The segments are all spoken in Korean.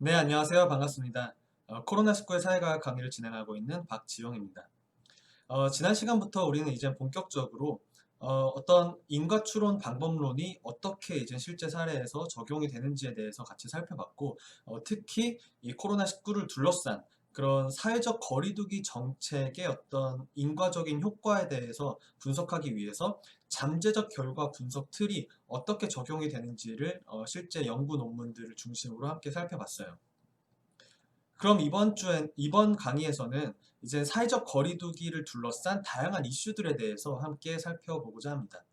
네, 안녕하세요. 반갑습니다. 코로나19의 사회과학 강의를 진행하고 있는 박지용입니다. 지난 시간부터 우리는 이제 본격적으로 떤 인과추론 방법론이 어떻게 이제 실제 사례에서 적용이 되는지에 대해서 같이 살펴봤고, 특히 이 코로나19를 둘러싼 그런 사회적 거리두기 정책의 어떤 인과적인 효과에 대해서 분석하기 위해서 잠재적 결과 분석 틀이 어떻게 적용이 되는지를 실제 연구 논문들을 중심으로 함께 살펴봤어요. 그럼 이번 강의에서는 이제 사회적 거리두기를 둘러싼 다양한 이슈들에 대해서 함께 살펴보고자 합니다.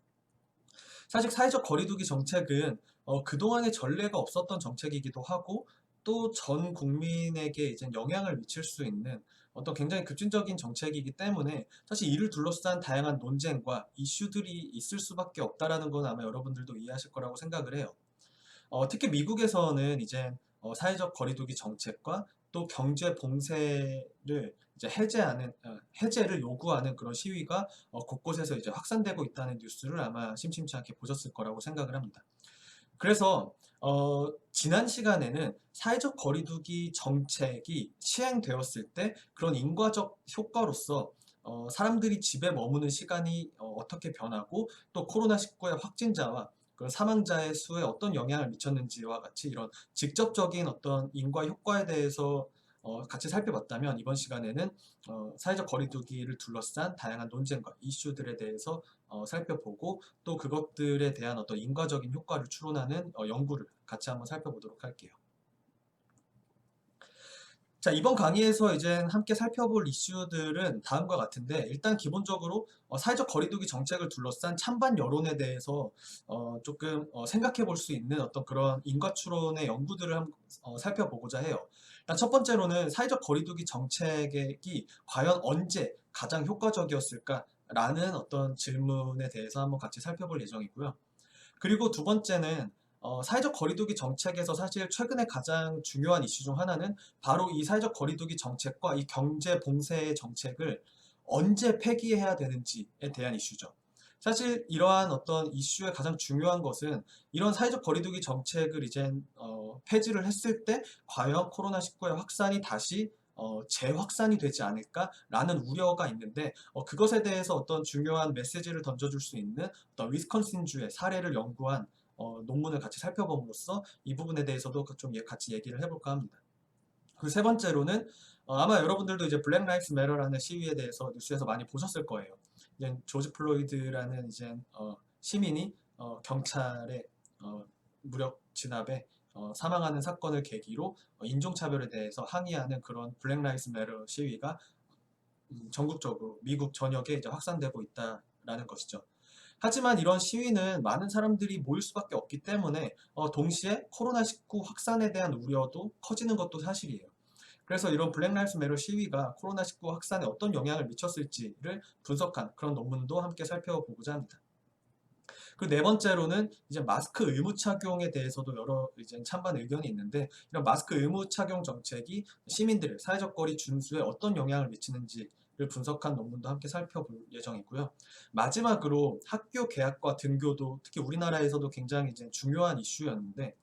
사실 사회적 거리두기 정책은 그동안의 전례가 없었던 정책이기도 하고 또 전 국민에게 이제 영향을 미칠 수 있는 어떤 굉장히 급진적인 정책이기 때문에 사실 이를 둘러싼 다양한 논쟁과 이슈들이 있을 수밖에 없다라는 건 아마 여러분들도 이해하실 거라고 생각을 해요. 특히 미국에서는 이제 사회적 거리두기 정책과 또 경제 봉쇄를 이제 해제를 요구하는 그런 시위가 곳곳에서 이제 확산되고 있다는 뉴스를 아마 심심치 않게 보셨을 거라고 생각을 합니다. 그래서 지난 시간에는 사회적 거리두기 정책이 시행되었을 때 그런 인과적 효과로서 사람들이 집에 머무는 시간이 떻게 변하고 또 코로나19의 확진자와 그 사망자의 수에 어떤 영향을 미쳤는지와 같이 이런 직접적인 어떤 인과 효과에 대해서 같이 살펴봤다면 이번 시간에는 사회적 거리두기를 둘러싼 다양한 논쟁과 이슈들에 대해서 살펴보고 또 그것들에 대한 어떤 인과적인 효과를 추론하는 연구를 같이 한번 살펴보도록 할게요. 자, 이번 강의에서 이제 함께 살펴볼 이슈들은 다음과 같은데 일단 기본적으로 사회적 거리두기 정책을 둘러싼 찬반 여론에 대해서 조금 생각해 볼 수 있는 어떤 그런 인과추론의 연구들을 살펴보고자 해요. 일단 첫 번째로는 사회적 거리두기 정책이 과연 언제 가장 효과적이었을까라는 어떤 질문에 대해서 한번 같이 살펴볼 예정이고요. 그리고 두 번째는 사회적 거리두기 정책에서 사실 최근에 가장 중요한 이슈 중 하나는 바로 이 사회적 거리두기 정책과 이 경제 봉쇄 정책을 언제 폐기해야 되는지에 대한 이슈죠. 사실 이러한 어떤 이슈의 가장 중요한 것은 이런 사회적 거리두기 정책을 이제 폐지를 했을 때 과연 코로나19의 확산이 다시 재확산이 되지 않을까라는 우려가 있는데 그것에 대해서 어떤 중요한 메시지를 던져줄 수 있는 어떤 위스콘신주의 사례를 연구한 논문을 같이 살펴봄으로써 이 부분에 대해서도 좀 같이 얘기를 해볼까 합니다. 그 세 번째로는 아마 여러분들도 이제 블랙 라이브스 매터라는 시위에 대해서 뉴스에서 많이 보셨을 거예요. 이제 조지 플로이드라는 이제 시민이 경찰의 무력 진압에 사망하는 사건을 계기로 인종차별에 대해서 항의하는 그런 블랙 라이브스 매터 시위가 전국적으로 미국 전역에 이제 확산되고 있다라는 것이죠. 하지만 이런 시위는 많은 사람들이 모일 수밖에 없기 때문에 동시에 코로나19 확산에 대한 우려도 커지는 것도 사실이에요. 그래서 이런 블랙 라이브스 매터 시위가 코로나19 확산에 어떤 영향을 미쳤을지를 분석한 그런 논문도 함께 살펴보고자 합니다. 그리고 네 번째로는 이제 마스크 의무 착용에 대해서도 여러 이제 찬반 의견이 있는데 이런 마스크 의무 착용 정책이 시민들의 사회적 거리 준수에 어떤 영향을 미치는지 를 분석한 논문도 함께 살펴볼 예정이고요. 마지막으로 학교 개학과 등교도 특히 우리나라에서도 굉장히 이제 중요한 이슈였는데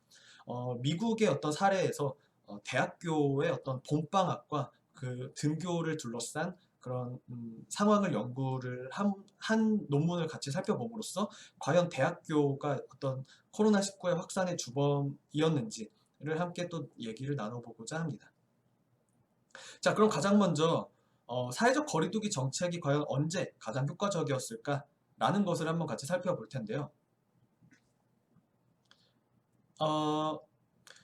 미국의 어떤 사례에서 대학교의 어떤 봄방학과 그 등교를 둘러싼 그런 상황을 연구를 한 논문을 같이 살펴봄으로써 과연 대학교가 어떤 코로나19의 확산의 주범이었는지를 함께 또 얘기를 나눠보고자 합니다. 자, 그럼 가장 먼저 사회적 거리두기 정책이 과연 언제 가장 효과적이었을까라는 것을 한번 같이 살펴볼 텐데요. 어,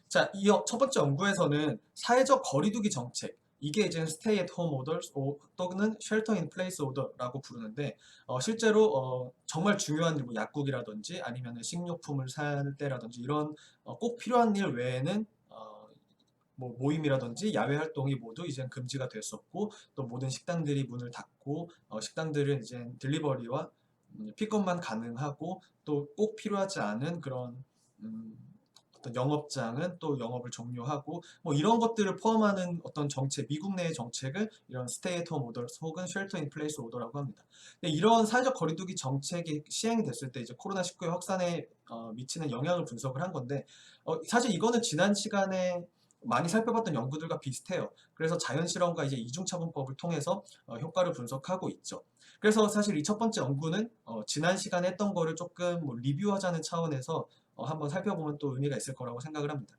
자, 이 첫 번째 연구에서는 사회적 거리두기 정책, 이게 이제 stay at home orders 또는 shelter in place order라고 부르는데 실제로 정말 중요한 일, 뭐 약국이라든지 아니면 식료품을 살 때라든지 이런 꼭 필요한 일 외에는 뭐 모임이라든지 야외 활동이 모두 이제 금지가 됐었고 또 모든 식당들이 문을 닫고 식당들은 이제 딜리버리와 픽업만 가능하고 또 꼭 필요하지 않은 그런 음, 어떤 영업장은 또 영업을 종료하고 뭐 이런 것들을 포함하는 어떤 정책, 미국 내의 정책을 이런 스테이 앳 홈 오더 혹은 쉘터 인 플레이스 오더라고 합니다. 근데 이런 사회적 거리두기 정책이 시행이 됐을 때 이제 코로나19의 확산에 미치는 영향을 분석을 한 건데 사실 이거는 지난 시간에 많이 살펴봤던 연구들과 비슷해요. 그래서 자연 실험과 이제 이중차분법을 통해서 효과를 분석하고 있죠. 그래서 사실 이 첫 번째 연구는 지난 시간에 했던 거를 조금 뭐 리뷰하자는 차원에서 한번 살펴보면 또 의미가 있을 거라고 생각을 합니다.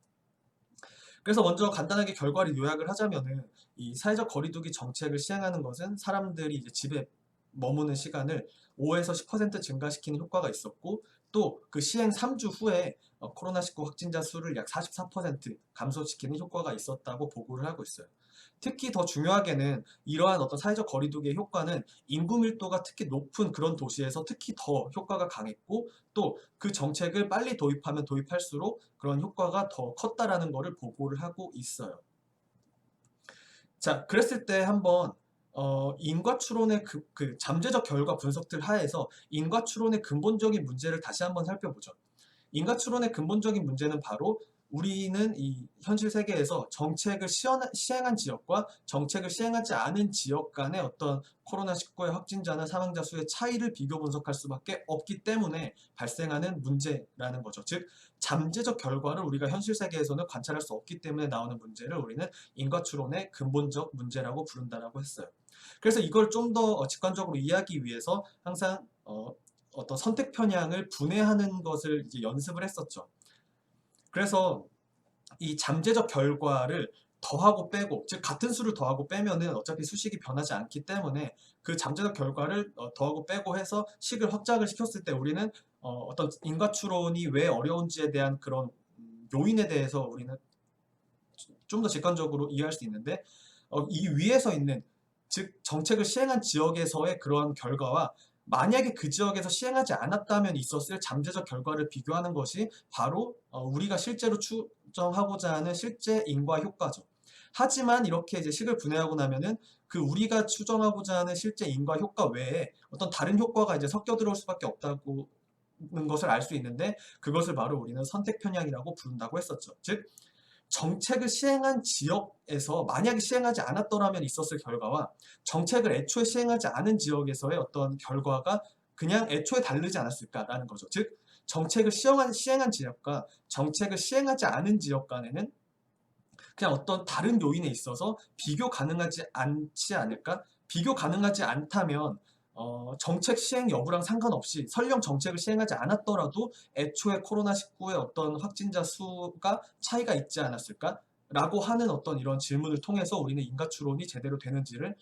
그래서 먼저 간단하게 결과를 요약을 하자면은 이 사회적 거리두기 정책을 시행하는 것은 사람들이 이제 집에 머무는 시간을 5에서 10% 증가시키는 효과가 있었고, 또 그 시행 3주 후에 코로나19 확진자 수를 약 44% 감소시키는 효과가 있었다고 보고를 하고 있어요. 특히 더 중요하게는 이러한 어떤 사회적 거리두기의 효과는 인구 밀도가 특히 높은 그런 도시에서 특히 더 효과가 강했고, 또 그 정책을 빨리 도입하면 도입할수록 그런 효과가 더 컸다라는 것을 보고를 하고 있어요. 자, 그랬을 때 한번 인과 추론의 그 잠재적 결과 분석들 하에서 인과 추론의 근본적인 문제를 다시 한번 살펴보죠. 인과 추론의 근본적인 문제는 바로 우리는 이 현실 세계에서 정책을 시행한 지역과 정책을 시행하지 않은 지역 간의 어떤 코로나19의 확진자나 사망자 수의 차이를 비교 분석할 수밖에 없기 때문에 발생하는 문제라는 거죠. 즉, 잠재적 결과를 우리가 현실 세계에서는 관찰할 수 없기 때문에 나오는 문제를 우리는 인과 추론의 근본적 문제라고 부른다라고 했어요. 그래서 이걸 좀 더 직관적으로 이해하기 위해서 항상 어떤 선택 편향을 분해하는 것을 이제 연습을 했었죠. 그래서 이 잠재적 결과를 더하고 빼고, 즉 같은 수를 더하고 빼면은 어차피 수식이 변하지 않기 때문에 그 잠재적 결과를 더하고 빼고 해서 식을 확장을 시켰을 때 우리는 어떤 인과 추론이 왜 어려운지에 대한 그런 요인에 대해서 우리는 좀 더 직관적으로 이해할 수 있는데, 이 위에서 있는, 즉 정책을 시행한 지역에서의 그런 결과와 만약에 그 지역에서 시행하지 않았다면 있었을 잠재적 결과를 비교하는 것이 바로 우리가 실제로 추정하고자 하는 실제 인과 효과죠. 하지만 이렇게 이제 식을 분해하고 나면은 그 우리가 추정하고자 하는 실제 인과 효과 외에 어떤 다른 효과가 이제 섞여 들어올 수밖에 없다고 는 것을 알 수 있는데, 그것을 바로 우리는 선택 편향이라고 부른다고 했었죠. 즉 정책을 시행한 지역에서 만약에 시행하지 않았더라면 있었을 결과와 정책을 애초에 시행하지 않은 지역에서의 어떤 결과가 그냥 애초에 다르지 않았을까라는 거죠. 즉 정책을 시행한 지역과 정책을 시행하지 않은 지역 간에는 그냥 어떤 다른 요인에 있어서 비교 가능하지 않지 않을까? 비교 가능하지 않다면 정책 시행 여부랑 상관없이 설령 정책을 시행하지 않았더라도 애초에 코로나19의 어떤 확진자 수가 차이가 있지 않았을까? 라고 하는 어떤 이런 질문을 통해서 우리는 인과 추론이 제대로 되는지를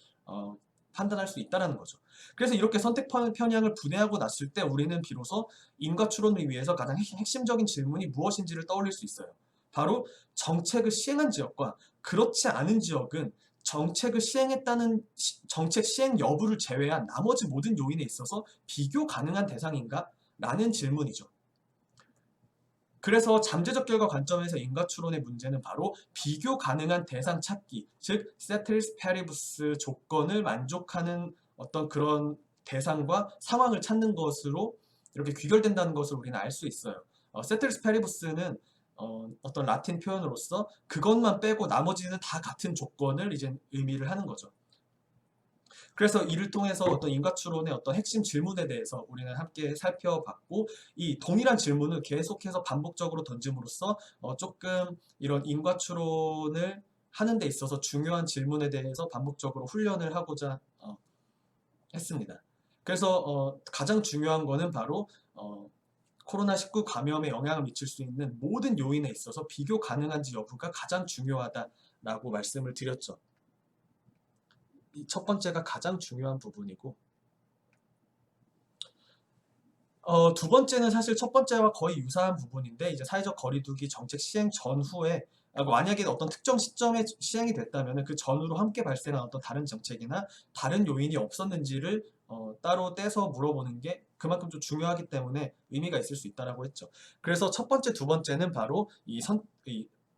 판단할 수 있다는 거죠. 그래서 이렇게 선택 편향을 분해하고 났을 때 우리는 비로소 인과 추론을 위해서 가장 핵심적인 질문이 무엇인지를 떠올릴 수 있어요. 바로 정책을 시행한 지역과 그렇지 않은 지역은 정책을 시행했다는 정책 시행 여부를 제외한 나머지 모든 요인에 있어서 비교 가능한 대상인가? 라는 질문이죠. 그래서 잠재적 결과 관점에서 인과 추론의 문제는 바로 비교 가능한 대상 찾기, 즉 세테리스 페리부스 조건을 만족하는 어떤 그런 대상과 상황을 찾는 것으로 이렇게 귀결된다는 것을 우리는 알 수 있어요. 세테리스 페리부스는 어떤 라틴 표현으로서 그것만 빼고 나머지는 다 같은 조건을 이제 의미를 하는 거죠. 그래서 이를 통해서 어떤 인과추론의 어떤 핵심 질문에 대해서 우리는 함께 살펴봤고, 이 동일한 질문을 계속해서 반복적으로 던짐으로써 조금 이런 인과추론을 하는 데 있어서 중요한 질문에 대해서 반복적으로 훈련을 하고자 했습니다. 그래서 가장 중요한 거는 바로 코로나19 감염에 영향을 미칠 수 있는 모든 요인에 있어서 비교 가능한지 여부가 가장 중요하다라고 말씀을 드렸죠. 이 첫 번째가 가장 중요한 부분이고, 두 번째는 사실 첫 번째와 거의 유사한 부분인데, 이제 사회적 거리두기 정책 시행 전후에 만약에 어떤 특정 시점에 시행이 됐다면 그 전후로 함께 발생한 어떤 다른 정책이나 다른 요인이 없었는지를 따로 떼서 물어보는 게 그만큼 좀 중요하기 때문에 의미가 있을 수 있다라고 했죠. 그래서 첫 번째, 두 번째는 바로 이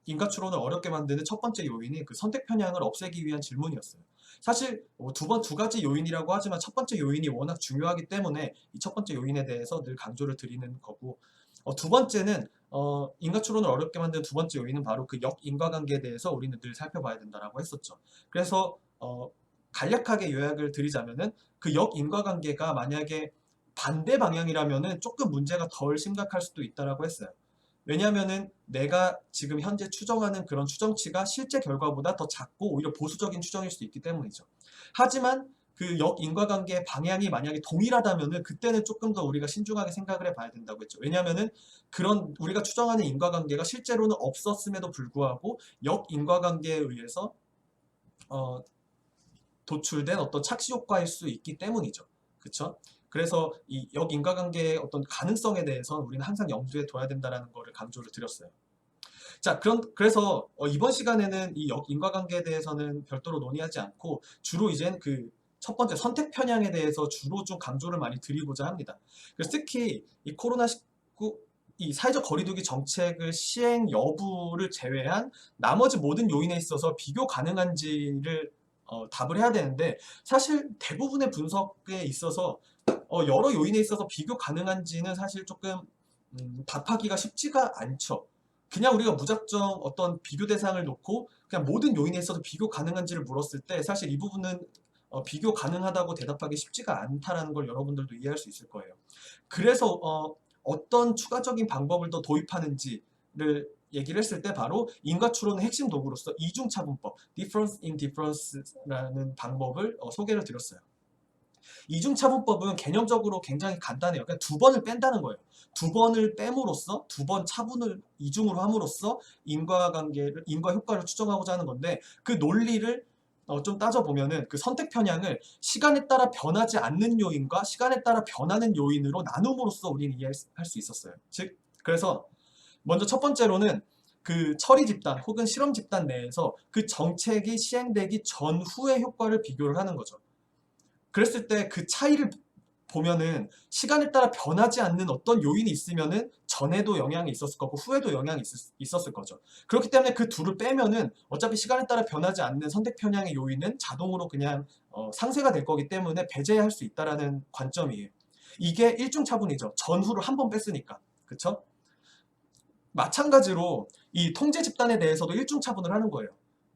인과 추론을 어렵게 만드는 첫 번째 요인이 그 선택 편향을 없애기 위한 질문이었어요. 사실 두 가지 요인이라고 하지만 첫 번째 요인이 워낙 중요하기 때문에 이 첫 번째 요인에 대해서 늘 강조를 드리는 거고, 두 번째는 인과 추론을 어렵게 만드는 두 번째 요인은 바로 그 역인과관계에 대해서 우리는 늘 살펴봐야 된다라고 했었죠. 그래서 간략하게 요약을 드리자면은 그 역인과관계가 만약에 반대 방향이라면은 조금 문제가 덜 심각할 수도 있다라고 했어요. 왜냐하면은 내가 지금 현재 추정하는 그런 추정치가 실제 결과보다 더 작고 오히려 보수적인 추정일 수 있기 때문이죠. 하지만 그 역인과관계의 방향이 만약에 동일하다면은 그때는 조금 더 우리가 신중하게 생각을 해봐야 된다고 했죠. 왜냐하면은 그런 우리가 추정하는 인과관계가 실제로는 없었음에도 불구하고 역인과관계에 의해서 어, 도출된 어떤 착시 효과일 수 있기 때문이죠. 그렇죠? 그래서 이 역인과관계의 어떤 가능성에 대해서 우리는 항상 염두에 둬야 된다는 것을 강조를 드렸어요. 자, 그래서 이번 시간에는 이 역인과관계에 대해서는 별도로 논의하지 않고 주로 이젠 그 첫 번째 선택 편향에 대해서 주로 좀 강조를 많이 드리고자 합니다. 그래서 특히 이 코로나19 이 사회적 거리두기 정책을 시행 여부를 제외한 나머지 모든 요인에 있어서 비교 가능한지를 답을 해야 되는데 사실 대부분의 분석에 있어서 여러 요인에 있어서 비교 가능한지는 사실 조금 답하기가 쉽지가 않죠. 그냥 우리가 무작정 어떤 비교 대상을 놓고 그냥 모든 요인에 있어서 비교 가능한지를 물었을 때 사실 이 부분은 비교 가능하다고 대답하기 쉽지가 않다라는 걸 여러분들도 이해할 수 있을 거예요. 그래서 어떤 추가적인 방법을 더 도입하는지를 얘기를 했을 때 바로 인과추론의 핵심 도구로서 이중차분법, difference in difference라는 방법을 소개를 드렸어요. 이중차분법은 개념적으로 굉장히 간단해요. 그러니까 두 번을 뺀다는 거예요. 두 번을 뺨으로써 두 번 차분을 이중으로 함으로써 인과 효과를 추정하고자 하는 건데 그 논리를 좀 따져보면은 그 선택 편향을 시간에 따라 변하지 않는 요인과 시간에 따라 변하는 요인으로 나눔으로써 우리는 이해할 수 있었어요. 즉 그래서 먼저 첫 번째로는 그 처리 집단 혹은 실험 집단 내에서 그 정책이 시행되기 전후의 효과를 비교를 하는 거죠. 그랬을 때 그 차이를 보면은 시간에 따라 변하지 않는 어떤 요인이 있으면은 전에도 영향이 있었을 거고 후에도 영향이 있었을 거죠. 그렇기 때문에 그 둘을 빼면은 어차피 시간에 따라 변하지 않는 선택 편향의 요인은 자동으로 그냥 상쇄가 될 거기 때문에 배제할 수 있다라는 관점이에요. 이게 일중차분이죠. 전후를 한 번 뺐으니까. 그쵸? 마찬가지로 이 통제 집단에 대해서도 일중차분을 하는 거예요.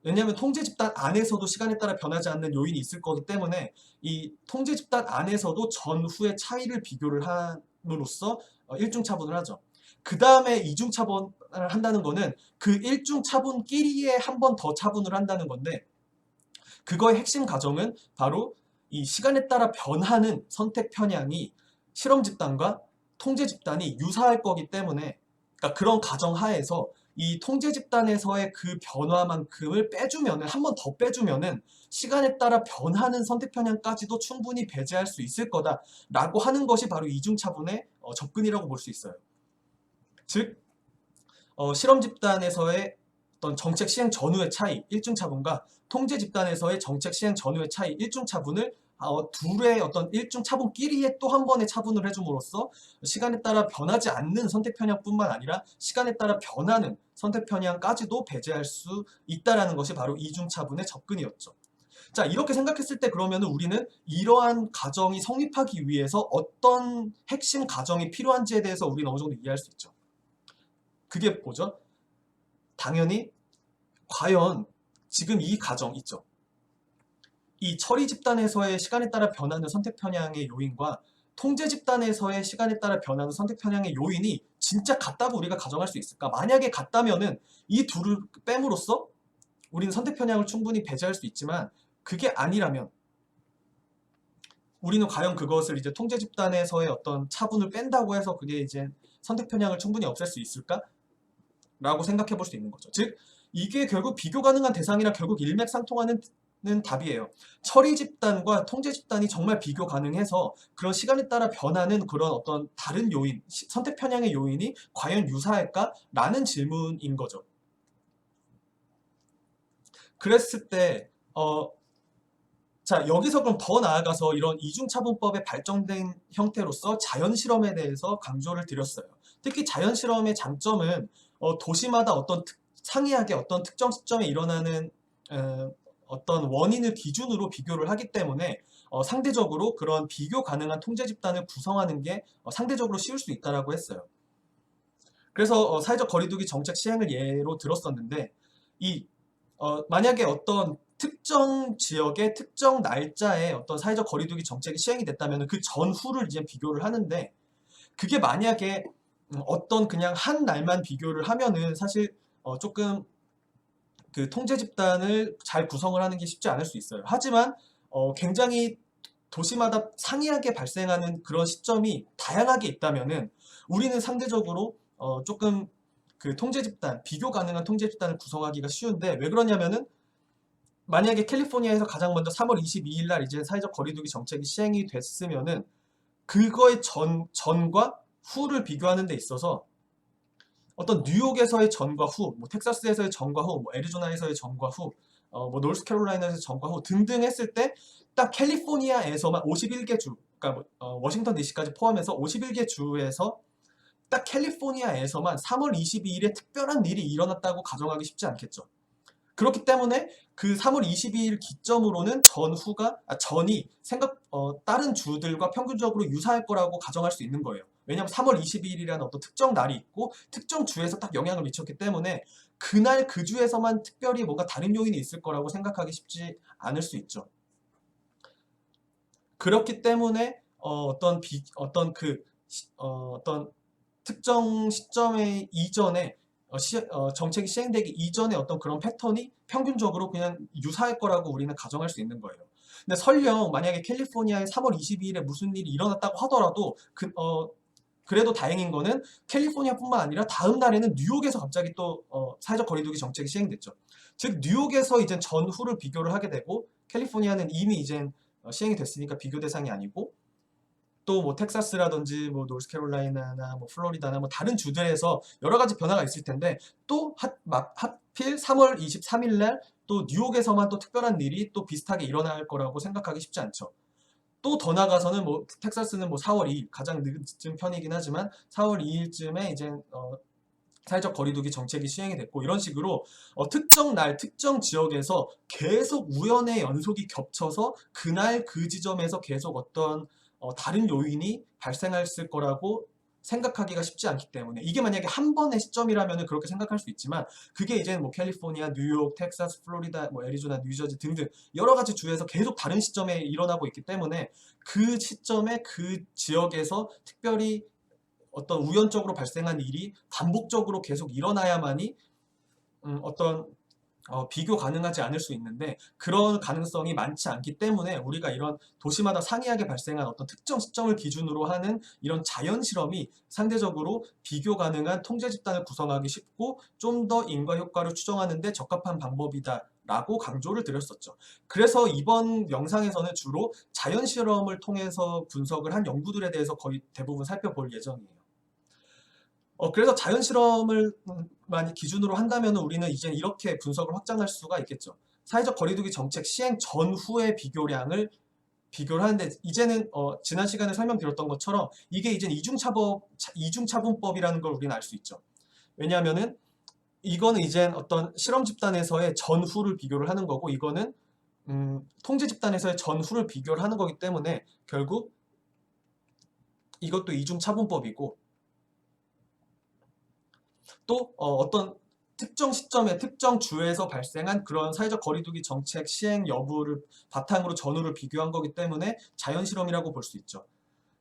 왜냐하면 통제 집단 안에서도 시간에 따라 변하지 않는 요인이 있을 거기 때문에 이 통제 집단 안에서도 전후의 차이를 비교를 함으로써 일중차분을 하죠. 그 다음에 이중차분을 한다는 거는 그 일중차분끼리에 한 번 더 차분을 한다는 건데 그거의 핵심 가정은 바로 이 시간에 따라 변하는 선택 편향이 실험 집단과 통제 집단이 유사할 거기 때문에 그러니까 그런 가정 하에서 이 통제 집단에서의 그 변화만큼을 빼주면은 한 번 더 빼주면은 시간에 따라 변하는 선택 편향까지도 충분히 배제할 수 있을 거다라고 하는 것이 바로 이중차분의 접근이라고 볼 수 있어요. 즉 실험 집단에서의 어떤 정책 시행 전후의 차이, 일중차분과 통제 집단에서의 정책 시행 전후의 차이, 일중차분을 둘의 어떤 일중차분끼리의 또 한 번의 차분을 해줌으로써 시간에 따라 변하지 않는 선택 편향뿐만 아니라 시간에 따라 변하는 선택 편향까지도 배제할 수 있다는 것이 바로 이중차분의 접근이었죠. 자, 이렇게 생각했을 때 그러면 우리는 이러한 가정이 성립하기 위해서 어떤 핵심 가정이 필요한지에 대해서 우리는 어느 정도 이해할 수 있죠. 그게 뭐죠? 당연히 과연 지금 이 가정 있죠. 이 처리 집단에서의 시간에 따라 변하는 선택 편향의 요인과 통제 집단에서의 시간에 따라 변하는 선택 편향의 요인이 진짜 같다고 우리가 가정할 수 있을까? 만약에 같다면은 이 둘을 뺨으로써 우리는 선택 편향을 충분히 배제할 수 있지만 그게 아니라면 우리는 과연 그것을 이제 통제 집단에서의 어떤 차분을 뺀다고 해서 그게 이제 선택 편향을 충분히 없앨 수 있을까? 라고 생각해 볼 수 있는 거죠. 즉 이게 결국 비교 가능한 대상이라 결국 일맥상통하는 답이에요. 처리 집단과 통제 집단이 정말 비교 가능해서 그런 시간에 따라 변하는 그런 어떤 다른 요인, 선택 편향의 요인이 과연 유사할까? 라는 질문인 거죠. 그랬을 때 자, 여기서 그럼 더 나아가서 이런 이중차분법의 발전된 형태로서 자연실험에 대해서 강조를 드렸어요. 특히 자연실험의 장점은 도시마다 상이하게 어떤 특정 시점에 일어나는 어떤 원인을 기준으로 비교를 하기 때문에 상대적으로 그런 비교 가능한 통제 집단을 구성하는 게 상대적으로 쉬울 수 있다고 했어요. 그래서 사회적 거리두기 정책 시행을 예로 들었었는데 만약에 어떤 특정 지역의 특정 날짜에 어떤 사회적 거리두기 정책이 시행이 됐다면 그 전후를 이제 비교를 하는데 그게 만약에 어떤 그냥 한 날만 비교를 하면은 사실 조금 그 통제 집단을 잘 구성을 하는 게 쉽지 않을 수 있어요. 하지만 굉장히 도시마다 상이하게 발생하는 그런 시점이 다양하게 있다면은 우리는 상대적으로 조금 그 통제 집단, 비교 가능한 통제 집단을 구성하기가 쉬운데, 왜 그러냐면은 만약에 캘리포니아에서 가장 먼저 3월 22일 날 이제 사회적 거리두기 정책이 시행이 됐으면은 그거의 전과 후를 비교하는 데 있어서 어떤 뉴욕에서의 전과 후, 뭐 텍사스에서의 전과 후, 뭐 애리조나에서의 전과 후, 뭐 노스캐롤라이나에서의 전과 후 등등 했을 때 딱 캘리포니아에서만 51개 주, 그러니까 뭐, 워싱턴 DC까지 포함해서 51개 주에서 딱 캘리포니아에서만 3월 22일에 특별한 일이 일어났다고 가정하기 쉽지 않겠죠. 그렇기 때문에 그 3월 22일 기점으로는 전이 다른 주들과 평균적으로 유사할 거라고 가정할 수 있는 거예요. 왜냐하면 3월 22일이라는 어떤 특정 날이 있고 특정 주에서 딱 영향을 미쳤기 때문에 그날 그 주에서만 특별히 뭔가 다른 요인이 있을 거라고 생각하기 쉽지 않을 수 있죠. 그렇기 때문에 어떤 특정 시점의 이전에 정책이 시행되기 이전에 어떤 그런 패턴이 평균적으로 그냥 유사할 거라고 우리는 가정할 수 있는 거예요. 근데 설령 만약에 캘리포니아에 3월 22일에 무슨 일이 일어났다고 하더라도 그래도 다행인 거는 캘리포니아뿐만 아니라 다음 날에는 뉴욕에서 갑자기 또 사회적 거리두기 정책이 시행됐죠. 즉 뉴욕에서 이제 전후를 비교를 하게 되고 캘리포니아는 이미 이제 시행이 됐으니까 비교 대상이 아니고 또 뭐 텍사스라든지 뭐 노스캐롤라이나나 뭐 플로리다나 뭐 다른 주들에서 여러 가지 변화가 있을 텐데 또 하필 3월 23일 날 또 뉴욕에서만 또 특별한 일이 또 비슷하게 일어날 거라고 생각하기 쉽지 않죠. 또 더 나가서는 뭐 텍사스는 뭐 4월 2일 가장 늦은 편이긴 하지만 4월 2일쯤에 이제 사회적 거리두기 정책이 시행이 됐고 이런 식으로 특정 날 특정 지역에서 계속 우연의 연속이 겹쳐서 그날 그 지점에서 계속 어떤 다른 요인이 발생했을 거라고 생각하기가 쉽지 않기 때문에 이게 만약에 한 번의 시점이라면 그렇게 생각할 수 있지만 그게 이제 뭐 캘리포니아, 뉴욕, 텍사스, 플로리다, 뭐 애리조나, 뉴저지 등등 여러 가지 주에서 계속 다른 시점에 일어나고 있기 때문에 그 시점에 그 지역에서 특별히 어떤 우연적으로 발생한 일이 반복적으로 계속 일어나야만이 어떤 비교 가능하지 않을 수 있는데 그런 가능성이 많지 않기 때문에 우리가 이런 도시마다 상이하게 발생한 어떤 특정 시점을 기준으로 하는 이런 자연 실험이 상대적으로 비교 가능한 통제 집단을 구성하기 쉽고 좀 더 인과 효과를 추정하는 데 적합한 방법이다 라고 강조를 드렸었죠. 그래서 이번 영상에서는 주로 자연 실험을 통해서 분석을 한 연구들에 대해서 거의 대부분 살펴볼 예정이에요. 그래서 자연 실험을 많이 기준으로 한다면 우리는 이제 이렇게 분석을 확장할 수가 있겠죠. 사회적 거리두기 정책 시행 전후의 비교를 하는데 이제는 지난 시간에 설명드렸던 것처럼 이게 이제 이중차분법이라는 걸 우리는 알 수 있죠. 왜냐하면은 이거는 이제 어떤 실험 집단에서의 전후를 비교를 하는 거고 이거는 통제 집단에서의 전후를 비교를 하는 거기 때문에 결국 이것도 이중차분법이고 또 어떤 특정 시점에 특정 주에서 발생한 그런 사회적 거리두기 정책 시행 여부를 바탕으로 전후를 비교한 거기 때문에 자연실험이라고 볼 수 있죠.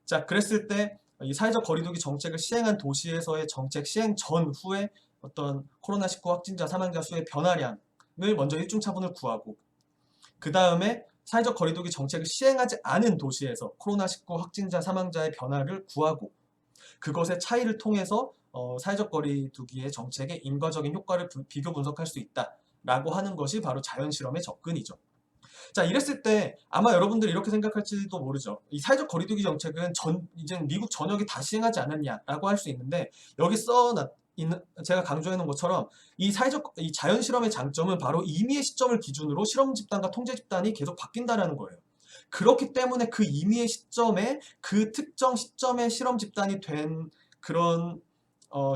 자, 그랬을 때 이 사회적 거리두기 정책을 시행한 도시에서의 정책 시행 전후에 어떤 코로나19 확진자 사망자 수의 변화량을 먼저 일중차분을 구하고 그 다음에 사회적 거리두기 정책을 시행하지 않은 도시에서 코로나19 확진자 사망자의 변화를 구하고 그것의 차이를 통해서 사회적 거리두기의 정책의 인과적인 효과를 비교 분석할 수 있다라고 하는 것이 바로 자연실험의 접근이죠. 자, 이랬을 때 아마 여러분들이 이렇게 생각할지도 모르죠. 이 사회적 거리두기 정책은 이제 미국 전역이 다 시행하지 않았냐라고 할 수 있는데 여기 제가 강조해 놓은 것처럼 이 자연실험의 장점은 바로 임의의 시점을 기준으로 실험 집단과 통제 집단이 계속 바뀐다라는 거예요. 그렇기 때문에 그 임의의 시점에 그 특정 시점에 실험 집단이 된 그런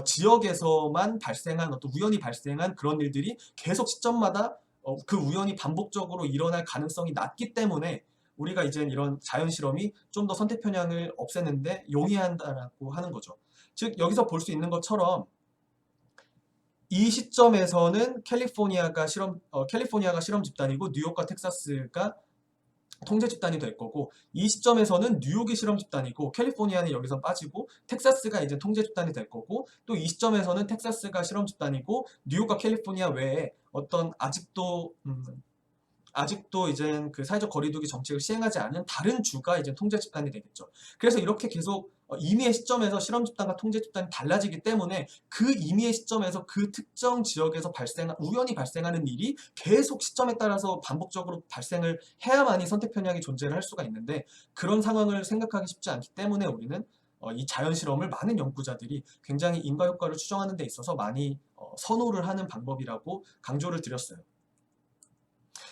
지역에서만 발생한 우연히 발생한 그런 일들이 계속 시점마다 그 우연이 반복적으로 일어날 가능성이 낮기 때문에 우리가 이제 이런 자연 실험이 좀 더 선택 편향을 없애는데 용이한다라고 하는 거죠. 즉 여기서 볼 수 있는 것처럼 이 시점에서는 캘리포니아가 실험 집단이고 뉴욕과 텍사스가 통제 집단이 될 거고, 이 시점에서는 뉴욕이 실험 집단이고 캘리포니아는 여기서 빠지고 텍사스가 이제 통제 집단이 될 거고, 또 이 시점에서는 텍사스가 실험 집단이고 뉴욕과 캘리포니아 외에 어떤 아직도 이제 그 사회적 거리두기 정책을 시행하지 않은 다른 주가 이제 통제 집단이 되겠죠. 그래서 이렇게 계속 임의의 시점에서 실험 집단과 통제 집단이 달라지기 때문에 그 임의의 시점에서 그 특정 지역에서 우연히 발생하는 일이 계속 시점에 따라서 반복적으로 발생을 해야만이 선택 편향이 존재를 할 수가 있는데, 그런 상황을 생각하기 쉽지 않기 때문에 우리는 이 자연 실험을 많은 연구자들이 굉장히 인과 효과를 추정하는 데 있어서 많이 선호를 하는 방법이라고 강조를 드렸어요.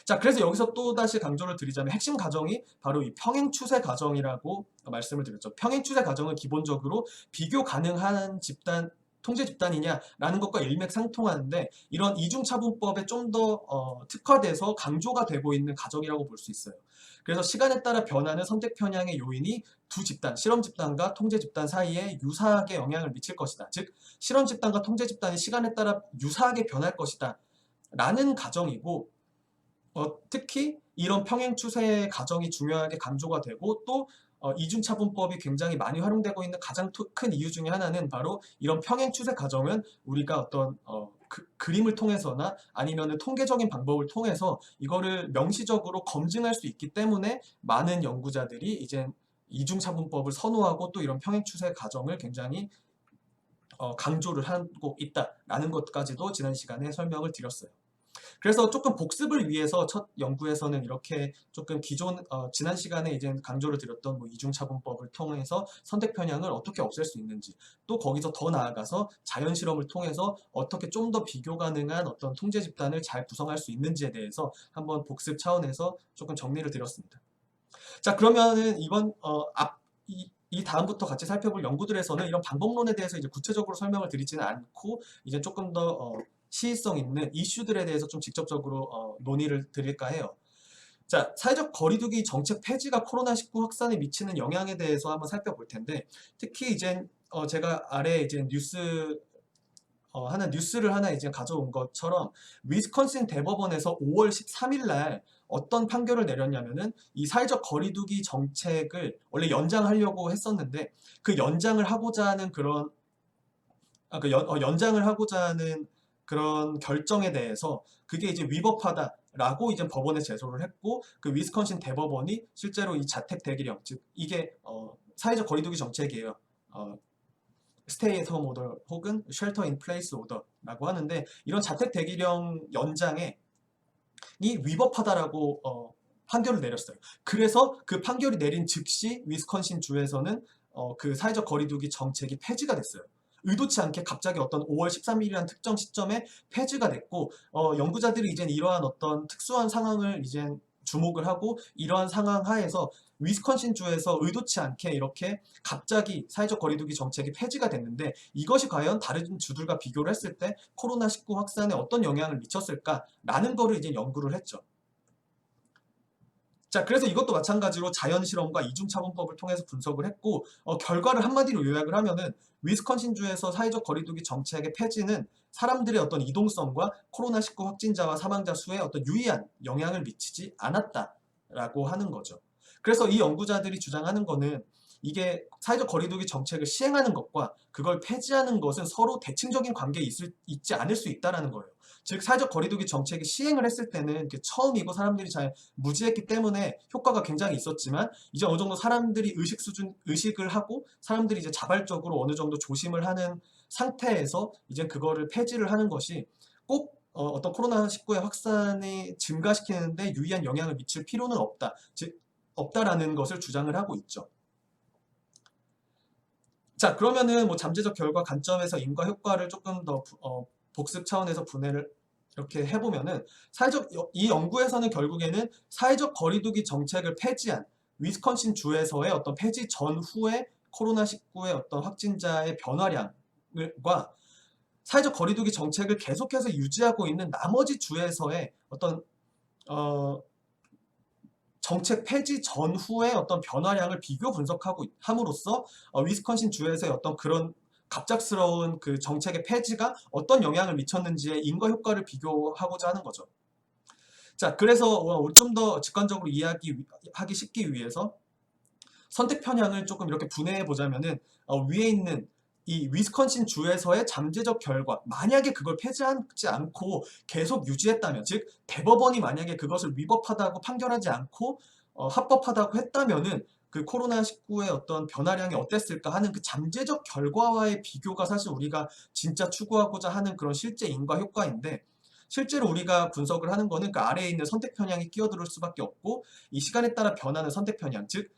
자, 그래서 여기서 또다시 강조를 드리자면 핵심 가정이 바로 이 평행 추세 가정이라고 말씀을 드렸죠. 평행 추세 가정은 기본적으로 비교 가능한 집단, 통제 집단이냐라는 것과 일맥상통하는데, 이런 이중차분법에 좀 더 특화돼서 강조가 되고 있는 가정이라고 볼 수 있어요. 그래서 시간에 따라 변하는 선택 편향의 요인이 두 집단, 실험 집단과 통제 집단 사이에 유사하게 영향을 미칠 것이다. 즉, 실험 집단과 통제 집단이 시간에 따라 유사하게 변할 것이다 라는 가정이고, 특히 이런 평행 추세의 가정이 중요하게 강조가 되고, 또 이중차분법이 굉장히 많이 활용되고 있는 가장 큰 이유 중에 하나는 바로 이런 평행 추세 가정은 우리가 어떤 그림을 통해서나 아니면 통계적인 방법을 통해서 이거를 명시적으로 검증할 수 있기 때문에 많은 연구자들이 이제 이중차분법을 선호하고 또 이런 평행 추세 가정을 굉장히 강조를 하고 있다라는 것까지도 지난 시간에 설명을 드렸어요. 그래서 조금 복습을 위해서 첫 연구에서는 이렇게 조금 지난 시간에 이제 강조를 드렸던 이중차분법을 통해서 선택 편향을 어떻게 없앨 수 있는지, 또 거기서 더 나아가서 자연 실험을 통해서 어떻게 좀 더 비교 가능한 어떤 통제 집단을 잘 구성할 수 있는지에 대해서 한번 복습 차원에서 조금 정리를 드렸습니다. 자, 그러면은 이 다음부터 같이 살펴볼 연구들에서는 이런 방법론에 대해서 이제 구체적으로 설명을 드리지는 않고, 이제 조금 더 시의성 있는 이슈들에 대해서 좀 직접적으로 논의를 드릴까 해요. 자, 사회적 거리두기 정책 폐지가 코로나19 확산에 미치는 영향에 대해서 한번 살펴볼 텐데, 특히 이제 제가 아래 이제 뉴스를 하나 이제 가져온 것처럼 위스콘신 대법원에서 5월 13일 날 어떤 판결을 내렸냐면은, 이 사회적 거리두기 정책을 원래 연장하려고 했었는데 그 연장을 하고자 하는 그런 결정에 대해서 그게 이제 위법하다라고 이제 법원에 제소를 했고, 그 위스콘신 대법원이 실제로 이 자택 대기령, 즉 이게 사회적 거리두기 정책이에요. 스테이 앳 홈 오더 혹은 쉘터 인 플레이스 오더라고 하는데, 이런 자택 대기령 연장이 위법하다라고 판결을 내렸어요. 그래서 그 판결이 내린 즉시 위스콘신 주에서는 그 사회적 거리두기 정책이 폐지가 됐어요. 의도치 않게 갑자기 어떤 5월 13일이라는 특정 시점에 폐지가 됐고, 연구자들이 이제 이러한 어떤 특수한 상황을 이제 주목을 하고, 이러한 상황 하에서 위스콘신 주에서 의도치 않게 이렇게 갑자기 사회적 거리두기 정책이 폐지가 됐는데, 이것이 과연 다른 주들과 비교를 했을 때 코로나19 확산에 어떤 영향을 미쳤을까라는 거를 이제 연구를 했죠. 자, 그래서 이것도 마찬가지로 자연 실험과 이중차분법을 통해서 분석을 했고, 결과를 한마디로 요약을 하면은 위스콘신주에서 사회적 거리두기 정책의 폐지는 사람들의 어떤 이동성과 코로나19 확진자와 사망자 수에 어떤 유의한 영향을 미치지 않았다라고 하는 거죠. 그래서 이 연구자들이 주장하는 거는, 이게 사회적 거리두기 정책을 시행하는 것과 그걸 폐지하는 것은 서로 대칭적인 관계에 있지 않을 수 있다는 거예요. 즉, 사회적 거리두기 정책이 시행을 했을 때는 처음이고 사람들이 잘 무지했기 때문에 효과가 굉장히 있었지만, 이제 어느 정도 사람들이 의식을 하고 사람들이 이제 자발적으로 어느 정도 조심을 하는 상태에서 이제 그거를 폐지를 하는 것이 꼭 어떤 코로나19의 확산이 증가시키는데 유의한 영향을 미칠 필요는 없다. 즉, 없다라는 것을 주장을 하고 있죠. 자, 그러면은 잠재적 결과 관점에서 인과 효과를 조금 더 복습 차원에서 분해를 이렇게 해보면은, 이 연구에서는 결국에는 사회적 거리두기 정책을 폐지한 위스콘신 주에서의 어떤 폐지 전후의 코로나19의 어떤 확진자의 변화량과 사회적 거리두기 정책을 계속해서 유지하고 있는 나머지 주에서의 어떤 정책 폐지 전후의 어떤 변화량을 비교 분석하고 함으로써 위스콘신 주에서의 어떤 그런 갑작스러운 그 정책의 폐지가 어떤 영향을 미쳤는지의 인과 효과를 비교하고자 하는 거죠. 자, 그래서 좀 더 직관적으로 하기 쉽기 위해서 선택 편향을 조금 이렇게 분해해 보자면은 위에 있는 이 위스콘신 주에서의 잠재적 결과, 만약에 그걸 폐지하지 않고 계속 유지했다면, 즉 대법원이 만약에 그것을 위법하다고 판결하지 않고 합법하다고 했다면은 그 코로나19의 어떤 변화량이 어땠을까 하는 그 잠재적 결과와의 비교가 사실 우리가 진짜 추구하고자 하는 그런 실제 인과 효과인데, 실제로 우리가 분석을 하는 거는 그 아래에 있는 선택 편향이 끼어들 수밖에 없고, 이 시간에 따라 변하는 선택 편향, 즉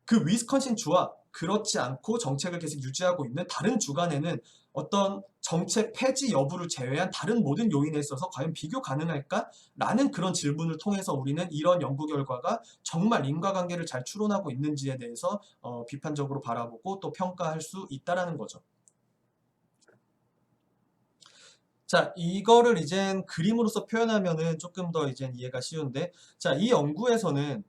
그 위스콘신 주와 그렇지 않고 정책을 계속 유지하고 있는 다른 주 간에는 어떤 정책 폐지 여부를 제외한 다른 모든 요인에 있어서 과연 비교 가능할까? 라는 그런 질문을 통해서 우리는 이런 연구 결과가 정말 인과관계를 잘 추론하고 있는지에 대해서 비판적으로 바라보고 또 평가할 수 있다라는 거죠. 자, 이거를 이젠 그림으로서 표현하면은 조금 더 이젠 이해가 쉬운데, 자, 이 연구에서는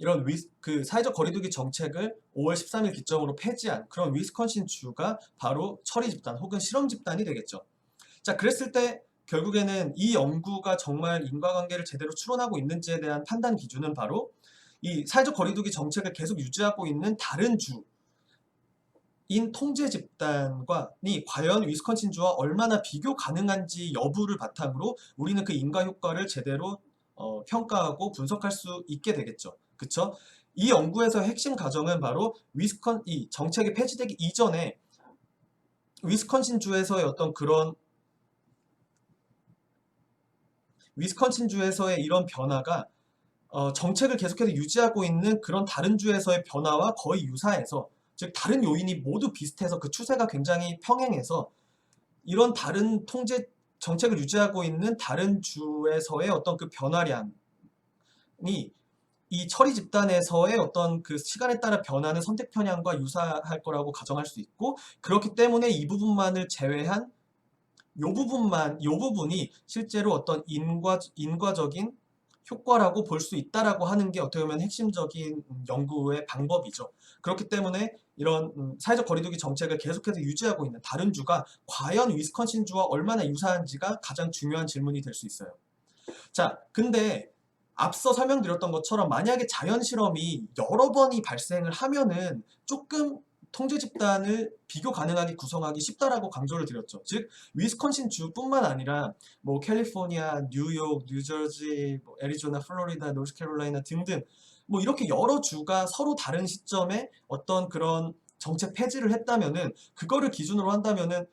이런 그 사회적 거리두기 정책을 5월 13일 기점으로 폐지한 그런 위스콘신 주가 바로 처리 집단 혹은 실험 집단이 되겠죠. 자, 그랬을 때 결국에는 이 연구가 정말 인과관계를 제대로 추론하고 있는지에 대한 판단 기준은 바로 이 사회적 거리두기 정책을 계속 유지하고 있는 다른 주, 인 통제 집단과니 과연 위스콘신주와 얼마나 비교 가능한지 여부를 바탕으로 우리는 그 인과 효과를 제대로 평가하고 분석할 수 있게 되겠죠. 그쵸? 이 연구에서 핵심 가정은 바로 이 정책이 폐지되기 이전에 위스콘신주에서의 어떤 그런 위스콘신주에서의 이런 변화가 정책을 계속해서 유지하고 있는 그런 다른 주에서의 변화와 거의 유사해서, 즉 다른 요인이 모두 비슷해서 그 추세가 굉장히 평행해서 이런 다른 통제 정책을 유지하고 있는 다른 주에서의 어떤 그 변화량이 이 처리 집단에서의 어떤 그 시간에 따라 변하는 선택 편향과 유사할 거라고 가정할 수 있고, 그렇기 때문에 이 부분만을 제외한 요 부분이 실제로 어떤 인과적인 효과라고 볼 수 있다라고 하는 게 어떻게 보면 핵심적인 연구의 방법이죠. 그렇기 때문에 이런 사회적 거리두기 정책을 계속해서 유지하고 있는 다른 주가 과연 위스콘신 주와 얼마나 유사한지가 가장 중요한 질문이 될 수 있어요. 자, 근데 앞서 설명드렸던 것처럼 만약에 자연 실험이 여러 번이 발생을 하면은 조금 통제 집단을 비교 가능하게 구성하기 쉽다라고 강조를 드렸죠. 즉 위스콘신 주뿐만 아니라 뭐 캘리포니아, 뉴욕, 뉴저지, 뭐 애리조나, 플로리다, 노스캐롤라이나 등등 뭐 이렇게 여러 주가 서로 다른 시점에 어떤 그런 정책 폐지를 했다면은, 그거를 기준으로 한다면은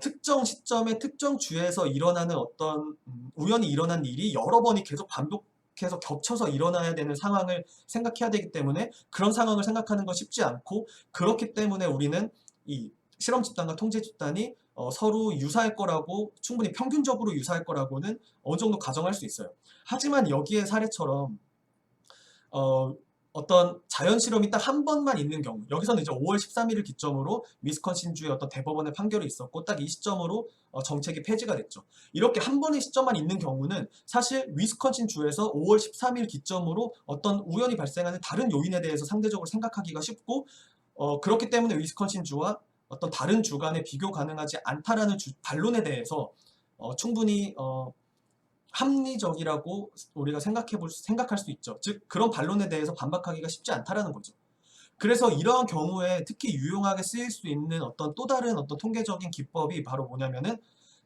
특정 시점에 특정 주에서 일어나는 어떤 우연히 일어난 일이 여러 번이 계속 반복해서 겹쳐서 일어나야 되는 상황을 생각해야 되기 때문에 그런 상황을 생각하는 건 쉽지 않고, 그렇기 때문에 우리는 이 실험 집단과 통제 집단이 서로 유사할 거라고, 충분히 평균적으로 유사할 거라고는 어느 정도 가정할 수 있어요. 하지만 여기의 사례처럼 어떤 자연 실험이 딱 한 번만 있는 경우, 여기서는 이제 5월 13일을 기점으로 위스콘신주의 어떤 대법원의 판결이 있었고 딱 이 시점으로 정책이 폐지가 됐죠. 이렇게 한 번의 시점만 있는 경우는 사실 위스콘신주에서 5월 13일 기점으로 어떤 우연히 발생하는 다른 요인에 대해서 상대적으로 생각하기가 쉽고, 그렇기 때문에 위스콘신주와 어떤 다른 주 간에 비교 가능하지 않다라는 반론에 대해서 충분히 합리적이라고 우리가 생각할 수 있죠. 즉 그런 반론에 대해서 반박하기가 쉽지 않다라는 거죠. 그래서 이러한 경우에 특히 유용하게 쓰일 수 있는 어떤 또 다른 어떤 통계적인 기법이 바로 뭐냐면은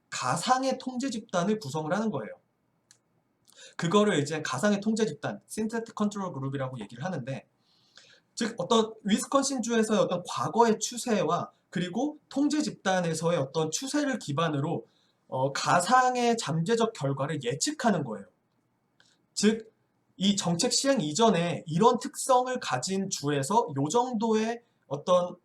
가상의 통제 집단을 구성을 하는 거예요. 그거를 이제 가상의 통제 집단, Synthetic Control Group이라고 얘기를 하는데, 즉 어떤 위스콘신주에서의 어떤 과거의 추세와 그리고 통제 집단에서의 어떤 추세를 기반으로 가상의 잠재적 결과를 예측하는 거예요. 즉, 이 정책 시행 이전에 이런 특성을 가진 주에서 요 정도의 어떤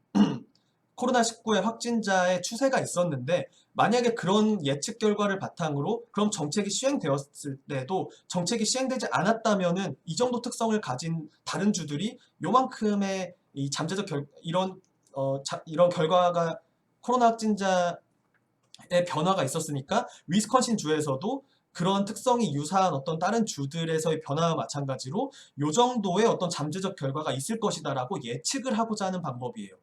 코로나19의 확진자의 추세가 있었는데, 만약에 그런 예측 결과를 바탕으로 그럼 정책이 시행되었을 때도 정책이 시행되지 않았다면은 이 정도 특성을 가진 다른 주들이 요만큼의 이 잠재적 이런 결과가 코로나 확진자의 변화가 있었으니까 위스콘신 주에서도 그런 특성이 유사한 어떤 다른 주들에서의 변화와 마찬가지로 요 정도의 어떤 잠재적 결과가 있을 것이다라고 예측을 하고자 하는 방법이에요.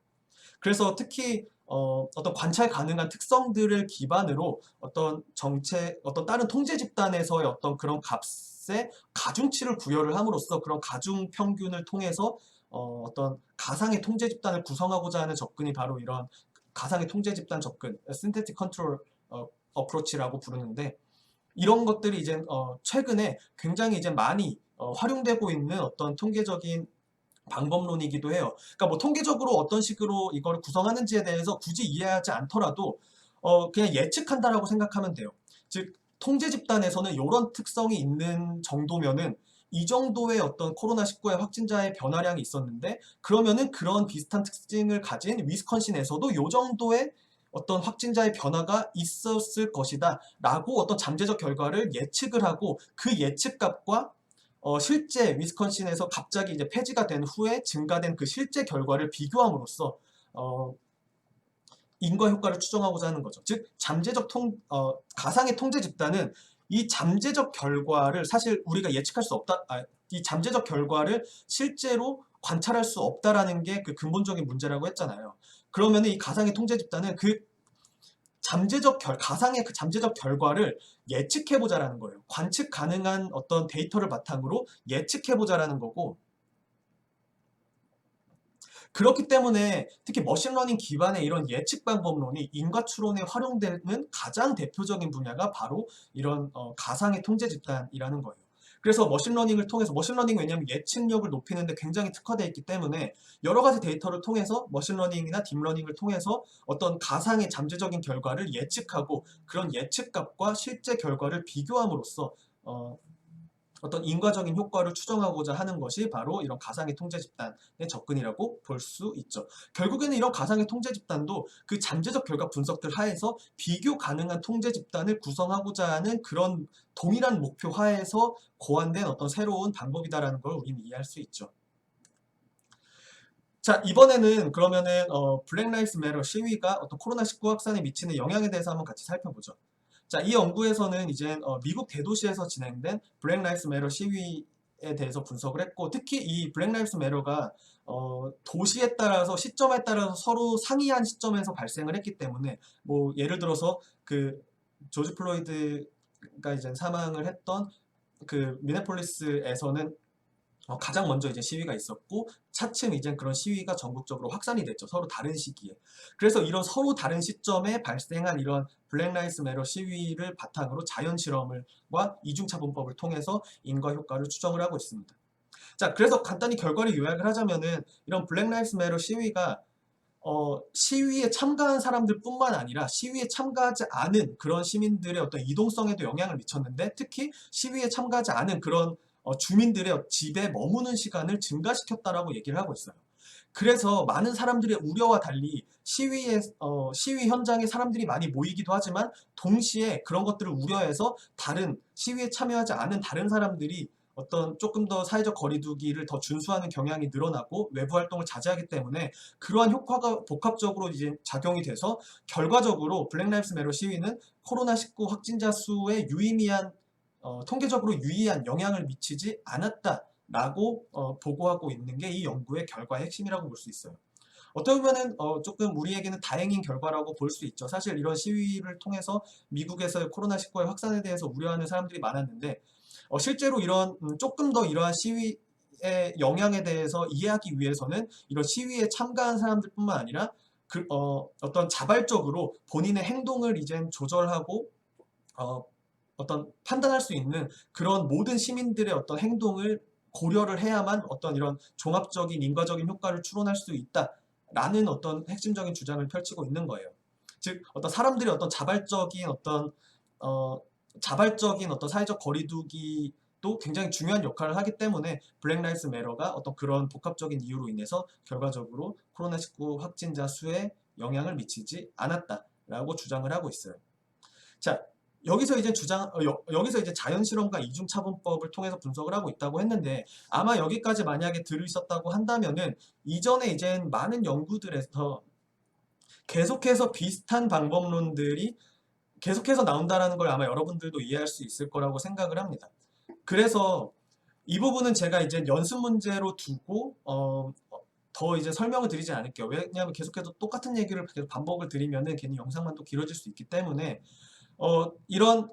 그래서 특히 어떤 관찰 가능한 특성들을 기반으로 어떤 정책, 어떤 다른 통제 집단에서의 어떤 그런 바이러스의 가중치를 부여를 함으로써 그런 가중 평균을 통해서 어떤 가상의 통제 집단을 구성하고자 하는 접근이 바로 이런 가상의 통제 집단 접근, synthetic control approach라고 부르는데, 이런 것들이 이제 최근에 굉장히 이제 많이 활용되고 있는 어떤 통계적인 방법론이기도 해요. 그러니까 뭐 통계적으로 어떤 식으로 이걸 구성하는지에 대해서 굳이 이해하지 않더라도 그냥 예측한다라고 생각하면 돼요. 즉 통제 집단에서는 이런 특성이 있는 정도면은 이 정도의 어떤 코로나19의 확진자의 변화량이 있었는데, 그러면은 그런 비슷한 특징을 가진 위스콘신에서도 이 정도의 어떤 확진자의 변화가 있었을 것이다 라고 어떤 잠재적 결과를 예측을 하고, 그 예측값과 실제 위스콘신에서 갑자기 이제 폐지가 된 후에 증가된 그 실제 결과를 비교함으로써 인과 효과를 추정하고자 하는 거죠. 즉 가상의 통제 집단은 이 잠재적 결과를 사실 우리가 예측할 수 없다, 이 잠재적 결과를 실제로 관찰할 수 없다라는 게 그 근본적인 문제라고 했잖아요. 그러면 이 가상의 통제 집단은 그 가상의 그 잠재적 결과를 예측해보자라는 거예요. 관측 가능한 어떤 데이터를 바탕으로 예측해보자라는 거고, 그렇기 때문에 특히 머신러닝 기반의 이런 예측 방법론이 인과 추론에 활용되는 가장 대표적인 분야가 바로 이런 가상의 통제 집단이라는 거예요. 그래서 머신러닝을 통해서, 머신러닝은 왜냐하면 예측력을 높이는 데 굉장히 특화되어 있기 때문에 여러 가지 데이터를 통해서, 머신러닝이나 딥러닝을 통해서 어떤 가상의 잠재적인 결과를 예측하고 그런 예측값과 실제 결과를 비교함으로써 어떤 인과적인 효과를 추정하고자 하는 것이 바로 이런 가상의 통제 집단의 접근이라고 볼 수 있죠. 결국에는 이런 가상의 통제 집단도 그 잠재적 결과 분석들 하에서 비교 가능한 통제 집단을 구성하고자 하는 그런 동일한 목표 하에서 고안된 어떤 새로운 방법이다라는 걸 우리는 이해할 수 있죠. 자, 이번에는 그러면은 블랙 라이브스 매터 시위가 어떤 코로나19 확산에 미치는 영향에 대해서 한번 같이 살펴보죠. 자, 이 연구에서는 이제 미국 대도시에서 진행된 블랙 라이브스 매터 시위에 대해서 분석을 했고, 특히 이 블랙 라이브스 매터가 도시에 따라서, 시점에 따라서 서로 상이한 시점에서 발생을 했기 때문에, 뭐 예를 들어서 그 조지 플로이드가 이제 사망을 했던 그 미네폴리스에서는 가장 먼저 이제 시위가 있었고, 차츰 이제 그런 시위가 전국적으로 확산이 됐죠. 서로 다른 시기에. 그래서 이런 서로 다른 시점에 발생한 이런 블랙 라이브스 매터 시위를 바탕으로 자연 실험과 이중차분법을 통해서 인과 효과를 추정을 하고 있습니다. 자, 그래서 간단히 결과를 요약을 하자면은 이런 블랙 라이브스 매터 시위가 시위에 참가한 사람들 뿐만 아니라 시위에 참가하지 않은 그런 시민들의 어떤 이동성에도 영향을 미쳤는데, 특히 시위에 참가하지 않은 그런 주민들의 집에 머무는 시간을 증가시켰다라고 얘기를 하고 있어요. 그래서 많은 사람들의 우려와 달리 시위 현장에 사람들이 많이 모이기도 하지만, 동시에 그런 것들을 우려해서 다른 시위에 참여하지 않은 다른 사람들이 어떤 조금 더 사회적 거리두기를 더 준수하는 경향이 늘어나고 외부 활동을 자제하기 때문에 그러한 효과가 복합적으로 이제 작용이 돼서 결과적으로 블랙 라이브스 매터 시위는 코로나19 확진자 수에 유의미한 통계적으로 유의한 영향을 미치지 않았다라고 보고하고 있는 게 이 연구의 결과의 핵심이라고 볼 수 있어요. 어떻게 보면은 조금 우리에게는 다행인 결과라고 볼 수 있죠. 사실 이런 시위를 통해서 미국에서 코로나19의 확산에 대해서 우려하는 사람들이 많았는데, 실제로 이런 조금 더 이러한 시위의 영향에 대해서 이해하기 위해서는 이런 시위에 참가한 사람들뿐만 아니라 어떤 자발적으로 본인의 행동을 이젠 조절하고 어떤 판단할 수 있는 그런 모든 시민들의 어떤 행동을 고려를 해야만 어떤 이런 종합적인 인과적인 효과를 추론할 수 있다라는 어떤 핵심적인 주장을 펼치고 있는 거예요. 즉 어떤 사람들의 어떤 자발적인 어떤 사회적 거리두기도 굉장히 중요한 역할을 하기 때문에 블랙 라이브스 매터가 어떤 그런 복합적인 이유로 인해서 결과적으로 코로나19 확진자 수에 영향을 미치지 않았다라고 주장을 하고 있어요. 자, 여기서 이제 자연 실험과 이중 차분법을 통해서 분석을 하고 있다고 했는데, 아마 여기까지 만약에 들으셨다고 한다면은 이전에 이제 많은 연구들에서 계속해서 비슷한 방법론들이 계속해서 나온다라는 걸 아마 여러분들도 이해할 수 있을 거라고 생각을 합니다. 그래서 이 부분은 제가 이제 연습 문제로 두고 더 이제 설명을 드리지 않을게요. 왜냐하면 계속해서 똑같은 얘기를 계속 반복을 드리면은 괜히 영상만 또 길어질 수 있기 때문에 이런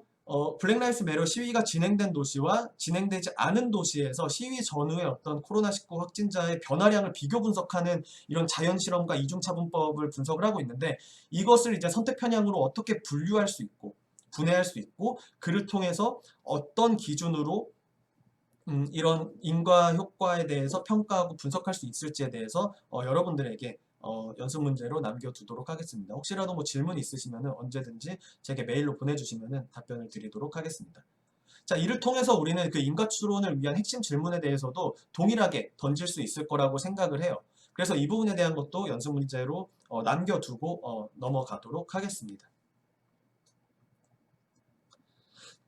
블랙 라이브스 매터 시위가 진행된 도시와 진행되지 않은 도시에서 시위 전후의 어떤 코로나19 확진자의 변화량을 비교 분석하는 이런 자연 실험과 이중차분법을 분석을 하고 있는데, 이것을 이제 선택 편향으로 어떻게 분류할 수 있고 분해할 수 있고, 그를 통해서 어떤 기준으로 이런 인과 효과에 대해서 평가하고 분석할 수 있을지에 대해서 여러분들에게 연습 문제로 남겨두도록 하겠습니다. 혹시라도 뭐 질문 있으시면 언제든지 제게 메일로 보내주시면 답변을 드리도록 하겠습니다. 자, 이를 통해서 우리는 그 인과 추론을 위한 핵심 질문에 대해서도 동일하게 던질 수 있을 거라고 생각을 해요. 그래서 이 부분에 대한 것도 연습 문제로 남겨두고 넘어가도록 하겠습니다.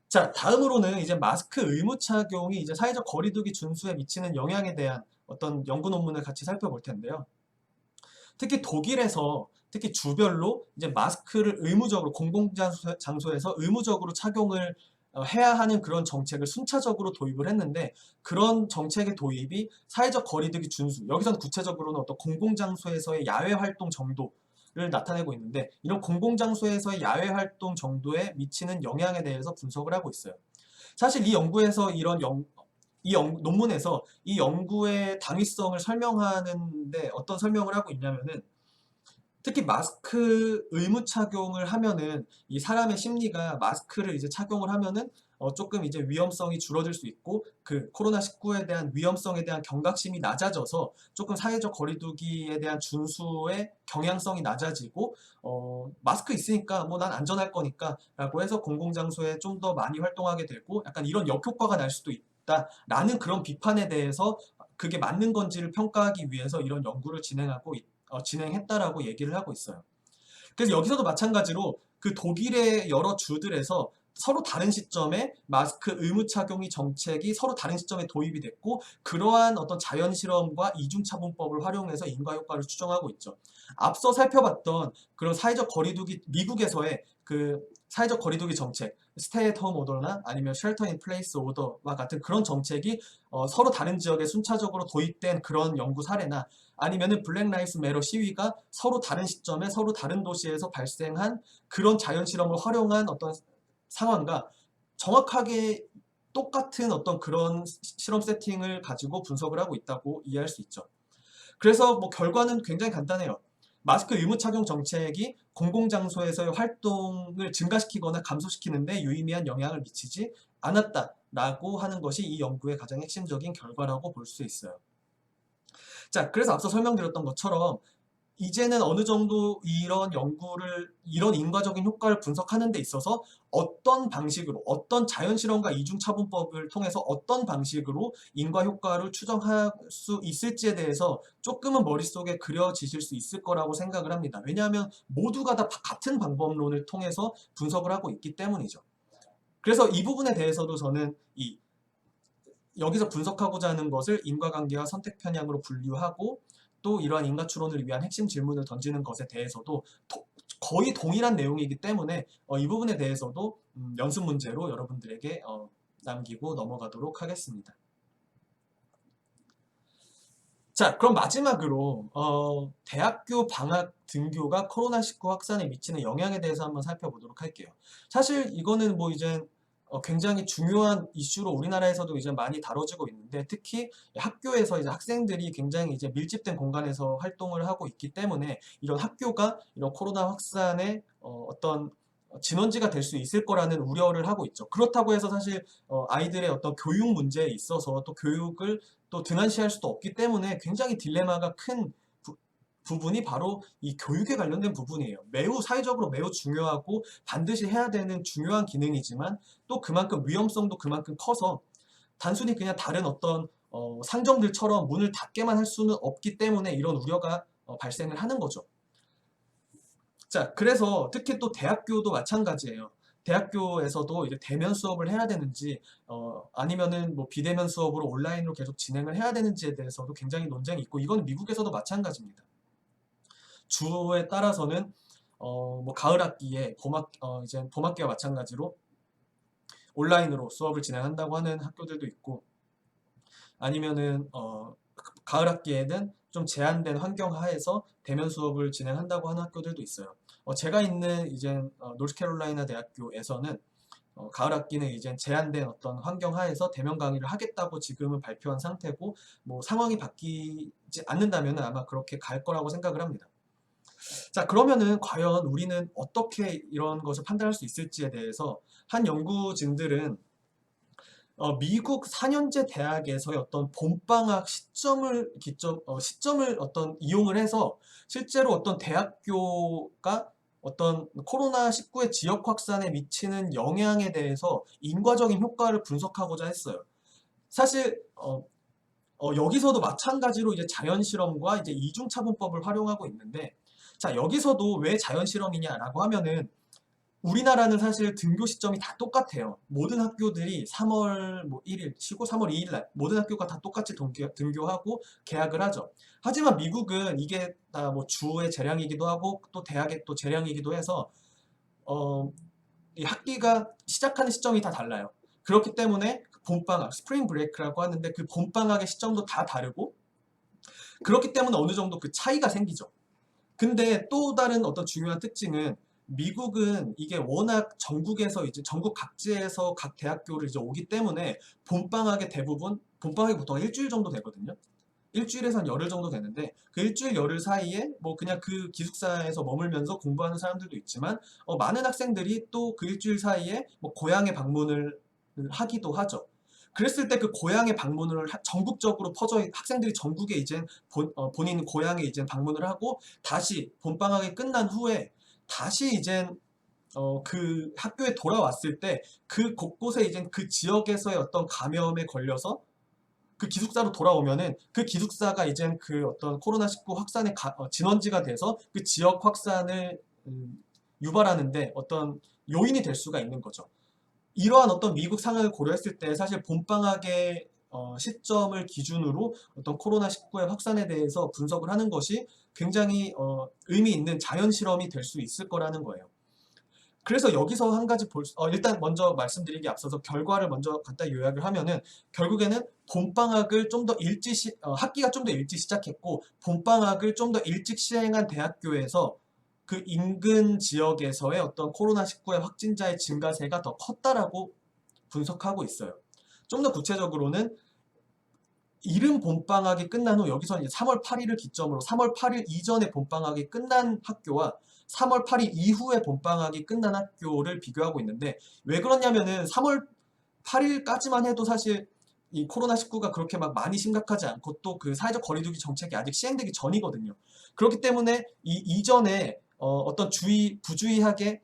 자, 다음으로는 이제 마스크 의무 착용이 이제 사회적 거리두기 준수에 미치는 영향에 대한 어떤 연구 논문을 같이 살펴볼 텐데요. 특히 독일에서 특히 주별로 이제 마스크를 의무적으로 공공장소에서 의무적으로 착용을 해야 하는 그런 정책을 순차적으로 도입을 했는데, 그런 정책의 도입이 사회적 거리두기 준수, 여기서는 구체적으로는 어떤 공공장소에서의 야외 활동 정도를 나타내고 있는데, 이런 공공장소에서의 야외 활동 정도에 미치는 영향에 대해서 분석을 하고 있어요. 사실 이 연구에서 논문에서 이 연구의 당위성을 설명하는데 어떤 설명을 하고 있냐면은, 특히 마스크 의무 착용을 하면은 이 사람의 심리가 마스크를 이제 착용을 하면은 조금 이제 위험성이 줄어들 수 있고, 그 코로나19에 대한 위험성에 대한 경각심이 낮아져서 조금 사회적 거리두기에 대한 준수의 경향성이 낮아지고, 마스크 있으니까 뭐 난 안전할 거니까 라고 해서 공공장소에 좀 더 많이 활동하게 되고, 약간 이런 역효과가 날 수도 있다라는 그런 비판에 대해서 그게 맞는 건지를 평가하기 위해서 이런 연구를 진행했다라고 얘기를 하고 있어요. 그래서 여기서도 마찬가지로 그 독일의 여러 주들에서 서로 다른 시점에 마스크 의무 착용이 정책이 서로 다른 시점에 도입이 됐고, 그러한 어떤 자연 실험과 이중차분법을 활용해서 인과 효과를 추정하고 있죠. 앞서 살펴봤던 그런 사회적 거리두기, 미국에서의 그 사회적 거리두기 정책, 스테이 앳 홈 오더나 아니면 쉘터 인 플레이스 오더와 같은 그런 정책이 서로 다른 지역에 순차적으로 도입된 그런 연구 사례나, 아니면은 블랙 라이브스 매터 시위가 서로 다른 시점에 서로 다른 도시에서 발생한 그런 자연 실험을 활용한 어떤 상황과 정확하게 똑같은 어떤 그런 실험 세팅을 가지고 분석을 하고 있다고 이해할 수 있죠. 그래서 뭐 결과는 굉장히 간단해요. 마스크 의무 착용 정책이 공공장소에서의 활동을 증가시키거나 감소시키는데 유의미한 영향을 미치지 않았다라고 하는 것이 이 연구의 가장 핵심적인 결과라고 볼 수 있어요. 자, 그래서 앞서 설명드렸던 것처럼 이제는 어느 정도 이런 인과적인 효과를 분석하는 데 있어서 어떤 방식으로, 어떤 자연실험과 이중차분법을 통해서 어떤 방식으로 인과 효과를 추정할 수 있을지에 대해서 조금은 머릿속에 그려지실 수 있을 거라고 생각을 합니다. 왜냐하면 모두가 다 같은 방법론을 통해서 분석을 하고 있기 때문이죠. 그래서 이 부분에 대해서도 저는 여기서 분석하고자 하는 것을 인과관계와 선택 편향으로 분류하고, 또 이러한 인과 추론을 위한 핵심 질문을 던지는 것에 대해서도 거의 동일한 내용이기 때문에 이 부분에 대해서도 연습 문제로 여러분들에게 남기고 넘어가도록 하겠습니다. 자, 그럼 마지막으로 대학교 방학 등교가 코로나19 확산에 미치는 영향에 대해서 한번 살펴보도록 할게요. 사실 이거는 뭐 이제 굉장히 중요한 이슈로 우리나라에서도 이제 많이 다뤄지고 있는데, 특히 학교에서 이제 학생들이 굉장히 이제 밀집된 공간에서 활동을 하고 있기 때문에 이런 학교가 이런 코로나 확산의 어떤 진원지가 될 수 있을 거라는 우려를 하고 있죠. 그렇다고 해서 사실 아이들의 어떤 교육 문제에 있어서 또 교육을 또 등한시할 수도 없기 때문에 굉장히 딜레마가 큰 부분이 바로 이 교육에 관련된 부분이에요. 매우 사회적으로 매우 중요하고 반드시 해야 되는 중요한 기능이지만, 또 그만큼 위험성도 그만큼 커서 단순히 그냥 다른 어떤 상점들처럼 문을 닫게만 할 수는 없기 때문에 이런 우려가 발생을 하는 거죠. 자, 그래서 특히 또 대학교도 마찬가지예요. 대학교에서도 이제 대면 수업을 해야 되는지 아니면은 뭐 비대면 수업으로 온라인으로 계속 진행을 해야 되는지에 대해서도 굉장히 논쟁이 있고, 이건 미국에서도 마찬가지입니다. 주에 따라서는 뭐 가을 학기에 이제 봄 학기와 마찬가지로 온라인으로 수업을 진행한다고 하는 학교들도 있고, 아니면은 가을 학기에는 좀 제한된 환경 하에서 대면 수업을 진행한다고 하는 학교들도 있어요. 제가 있는 이제 노스캐롤라이나 대학교에서는 가을 학기는 이제 제한된 어떤 환경 하에서 대면 강의를 하겠다고 지금은 발표한 상태고, 뭐 상황이 바뀌지 않는다면 아마 그렇게 갈 거라고 생각을 합니다. 자, 그러면은 과연 우리는 어떻게 이런 것을 판단할 수 있을지에 대해서 한 연구진들은 미국 4년제 대학에서의 어떤 봄방학 시점을 어떤 이용을 해서 실제로 어떤 대학교가 어떤 코로나19의 지역 확산에 미치는 영향에 대해서 인과적인 효과를 분석하고자 했어요. 사실 여기서도 마찬가지로 이제 자연 실험과 이제 이중 차분법을 활용하고 있는데, 자, 여기서도 왜 자연 실험이냐라고 하면은 우리나라는 사실 등교 시점이 다 똑같아요. 모든 학교들이 3월 뭐 1일 쉬고 3월 2일 날 모든 학교가 다 똑같이 등교하고 개학을 하죠. 하지만 미국은 이게 다 뭐 주의 재량이기도 하고 또 대학의 또 재량이기도 해서 어, 이 학기가 시작하는 시점이 다 달라요. 그렇기 때문에 봄방학, 스프링 브레이크라고 하는데 그 봄방학의 시점도 다 다르고, 그렇기 때문에 어느 정도 그 차이가 생기죠. 근데 또 다른 어떤 중요한 특징은 미국은 이게 워낙 전국에서 이제 전국 각지에서 각 대학교를 이제 오기 때문에 봄방학의 대부분 봄방학이 보통 일주일 정도 되거든요. 일주일에서 한 열흘 정도 되는데 그 일주일 열흘 사이에 뭐 그냥 그 기숙사에서 머물면서 공부하는 사람들도 있지만 많은 학생들이 또 그 일주일 사이에 뭐 고향에 방문을 하기도 하죠. 그랬을 때 그 고향에 방문을 전국적으로 학생들이 전국에 이제 본인 고향에 이제 방문을 하고 다시 봄방학이 끝난 후에 다시 이제 그 학교에 돌아왔을 때 그 곳곳에 이제 그 지역에서의 어떤 감염에 걸려서 그 기숙사로 돌아오면은 그 기숙사가 이제 그 어떤 코로나19 확산의 진원지가 돼서 그 지역 확산을 유발하는데 어떤 요인이 될 수가 있는 거죠. 이러한 어떤 미국 상황을 고려했을 때 사실 봄방학의 시점을 기준으로 어떤 코로나19의 확산에 대해서 분석을 하는 것이 굉장히 의미 있는 자연 실험이 될 수 있을 거라는 거예요. 그래서 여기서 한 가지 일단 먼저 말씀드리기 앞서서 결과를 먼저 간단히 요약을 하면은 결국에는 봄방학을 좀 더 학기가 좀 더 일찍 시작했고 봄방학을 좀 더 일찍 시행한 대학교에서 그 인근 지역에서의 어떤 코로나19의 확진자의 증가세가 더 컸다라고 분석하고 있어요. 좀 더 구체적으로는 이른 봄방학이 끝난 후 여기서 이제 3월 8일을 기점으로 3월 8일 이전에 봄방학이 끝난 학교와 3월 8일 이후에 봄방학이 끝난 학교를 비교하고 있는데 왜 그러냐면은 3월 8일까지만 해도 사실 이 코로나19가 그렇게 막 많이 심각하지 않고 또 그 사회적 거리두기 정책이 아직 시행되기 전이거든요. 그렇기 때문에 이 이전에 어떤 부주의하게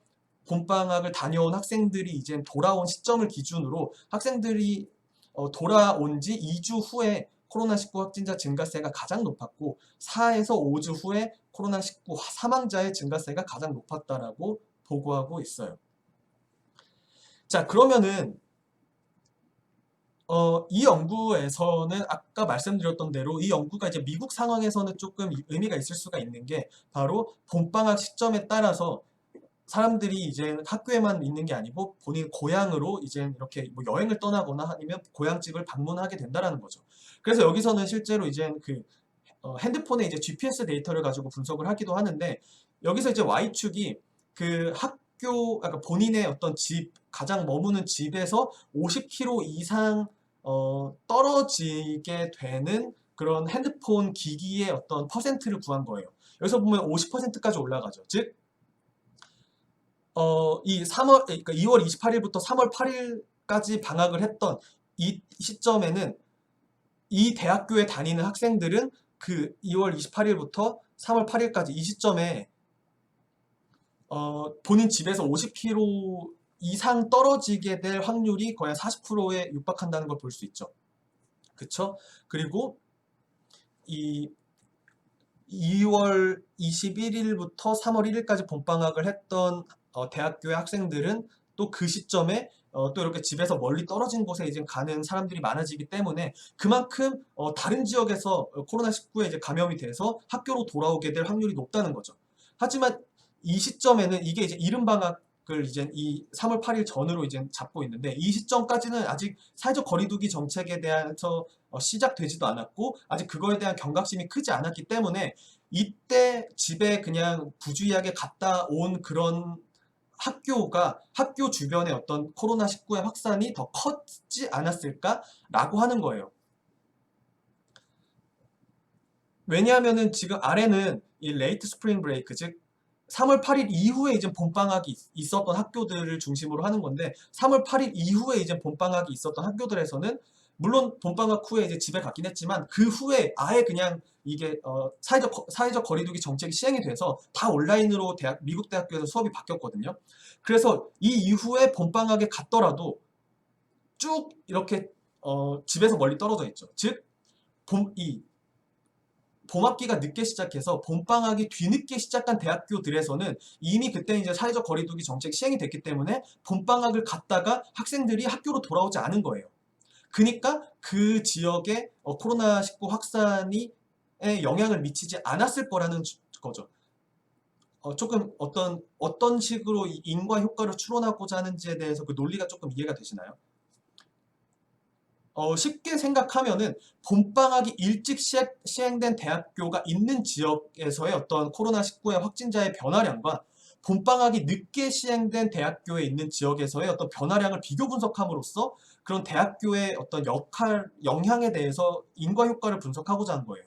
봄방학을 다녀온 학생들이 이제 돌아온 시점을 기준으로 학생들이 돌아온 지 2주 후에 코로나19 확진자 증가세가 가장 높았고 4에서 5주 후에 코로나19 사망자의 증가세가 가장 높았다라고 보고하고 있어요. 자, 그러면은 이 연구에서는 아까 말씀드렸던 대로 이 연구가 이제 미국 상황에서는 조금 의미가 있을 수가 있는 게 바로 봄방학 시점에 따라서 사람들이 이제 학교에만 있는 게 아니고 본인 고향으로 이제 이렇게 뭐 여행을 떠나거나 아니면 고향집을 방문하게 된다라는 거죠. 그래서 여기서는 실제로 이제 그 핸드폰에 이제 GPS 데이터를 가지고 분석을 하기도 하는데 여기서 이제 Y축이 그 그러니까 본인의 어떤 가장 머무는 집에서 50km 이상 떨어지게 되는 그런 핸드폰 기기의 어떤 퍼센트를 구한 거예요. 여기서 보면 50%까지 올라가죠. 즉 그러니까 2월 28일부터 3월 8일까지 방학을 했던 이 시점에는 이 대학교에 다니는 학생들은 그 2월 28일부터 3월 8일까지 이 시점에 본인 집에서 50km 이상 떨어지게 될 확률이 거의 40%에 육박한다는 걸 볼 수 있죠. 그쵸? 그리고 이 2월 21일부터 3월 1일까지 봄방학을 했던 대학교의 학생들은 또 그 시점에 또 이렇게 집에서 멀리 떨어진 곳에 이제 가는 사람들이 많아지기 때문에 그만큼 다른 지역에서 코로나19에 이제 감염이 돼서 학교로 돌아오게 될 확률이 높다는 거죠. 하지만 이 시점에는 이게 이제 이른 방학을 이제 이 3월 8일 전으로 이제 잡고 있는데 이 시점까지는 아직 사회적 거리두기 정책에 대해서 시작되지도 않았고 아직 그거에 대한 경각심이 크지 않았기 때문에 이때 집에 그냥 부주의하게 갔다 온 그런 학교 주변에 어떤 코로나19의 확산이 더 컸지 않았을까라고 하는 거예요. 왜냐하면은 지금 아래는 이 레이트 스프링 브레이크, 즉 3월 8일 이후에 이제 봄방학이 있었던 학교들을 중심으로 하는 건데, 3월 8일 이후에 이제 봄방학이 있었던 학교들에서는 물론 봄방학 후에 이제 집에 갔긴 했지만 그 후에 아예 그냥 이게 사회적 거리두기 정책이 시행이 돼서 다 온라인으로 미국 대학교에서 수업이 바뀌었거든요. 그래서 이 이후에 봄방학에 갔더라도 쭉 이렇게 집에서 멀리 떨어져 있죠. 즉 봄학기가 늦게 시작해서 봄방학이 뒤늦게 시작한 대학교들에서는 이미 그때 이제 사회적 거리두기 정책이 시행이 됐기 때문에 봄방학을 갔다가 학생들이 학교로 돌아오지 않은 거예요. 그러니까 그 지역에 코로나19 확산이 영향을 미치지 않았을 거라는 거죠. 조금 어떤 식으로 인과 효과를 추론하고자 하는지에 대해서 그 논리가 조금 이해가 되시나요? 쉽게 생각하면은 봄방학이 일찍 시행된 대학교가 있는 지역에서의 어떤 코로나19의 확진자의 변화량과 봄방학이 늦게 시행된 대학교에 있는 지역에서의 어떤 변화량을 비교 분석함으로써 그런 대학교의 어떤 영향에 대해서 인과 효과를 분석하고자 한 거예요.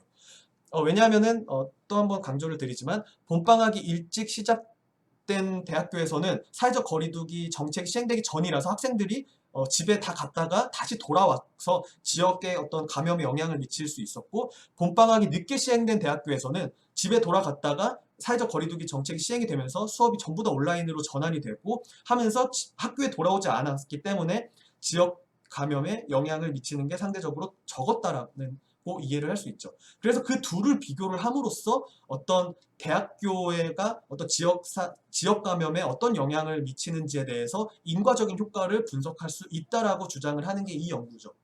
왜냐하면은 또 한 번 강조를 드리지만 봄방학이 일찍 시작된 대학교에서는 사회적 거리두기 정책이 시행되기 전이라서 학생들이 집에 다 갔다가 다시 돌아와서 지역에 어떤 감염에 영향을 미칠 수 있었고, 봄방학이 늦게 시행된 대학교에서는 집에 돌아갔다가 사회적 거리두기 정책이 시행이 되면서 수업이 전부 다 온라인으로 전환이 되고 하면서 학교에 돌아오지 않았기 때문에 지역 감염에 영향을 미치는 게 상대적으로 적었다라는 이해를 할 수 있죠. 그래서 그 둘을 비교를 함으로써 어떤 대학교가 어떤 지역 감염에 어떤 영향을 미치는지에 대해서 인과적인 효과를 분석할 수 있다라고 주장을 하는 게 이 연구죠.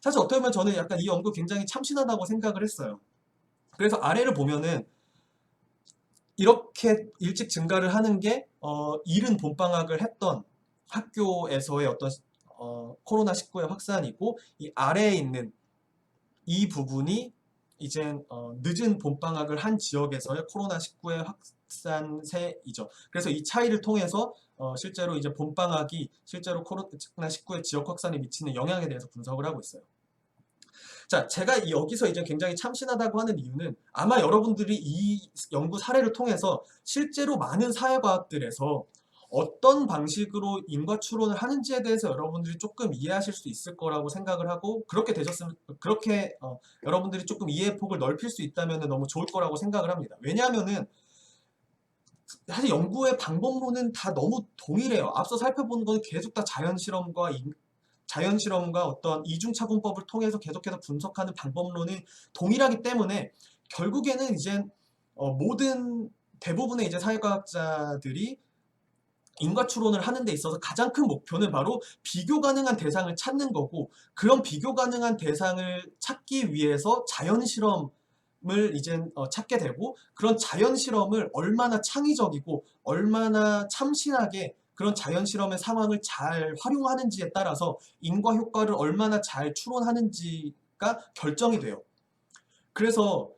사실 어떻게 보면 저는 약간 이 연구 굉장히 참신하다고 생각을 했어요. 그래서 아래를 보면은 이렇게 일찍 증가를 하는 게 이른 봄방학을 했던 학교에서의 어떤 코로나19의 확산이고, 이 아래에 있는 이 부분이 이제 늦은 봄방학을 한 지역에서의 코로나19의 확산세이죠. 그래서 이 차이를 통해서 실제로 이제 봄방학이 실제로 코로나19의 지역 확산에 미치는 영향에 대해서 분석을 하고 있어요. 자, 제가 여기서 이제 굉장히 참신하다고 하는 이유는 아마 여러분들이 이 연구 사례를 통해서 실제로 많은 사회과학들에서 어떤 방식으로 인과 추론을 하는지에 대해서 여러분들이 조금 이해하실 수 있을 거라고 생각을 하고, 그렇게 여러분들이 조금 이해 폭을 넓힐 수 있다면 너무 좋을 거라고 생각을 합니다. 왜냐하면은 사실 연구의 방법론은 다 너무 동일해요. 앞서 살펴본 건 계속 다 자연실험과 어떤 이중차분법을 통해서 계속해서 분석하는 방법론이 동일하기 때문에 결국에는 이제 모든 대부분의 이제 사회과학자들이 인과 추론을 하는 데 있어서 가장 큰 목표는 바로 비교 가능한 대상을 찾는 거고, 그런 비교 가능한 대상을 찾기 위해서 자연 실험을 이제 찾게 되고, 그런 자연 실험을 얼마나 창의적이고 얼마나 참신하게 그런 자연 실험의 상황을 잘 활용하는지에 따라서 인과 효과를 얼마나 잘 추론하는지가 결정이 돼요. 그래서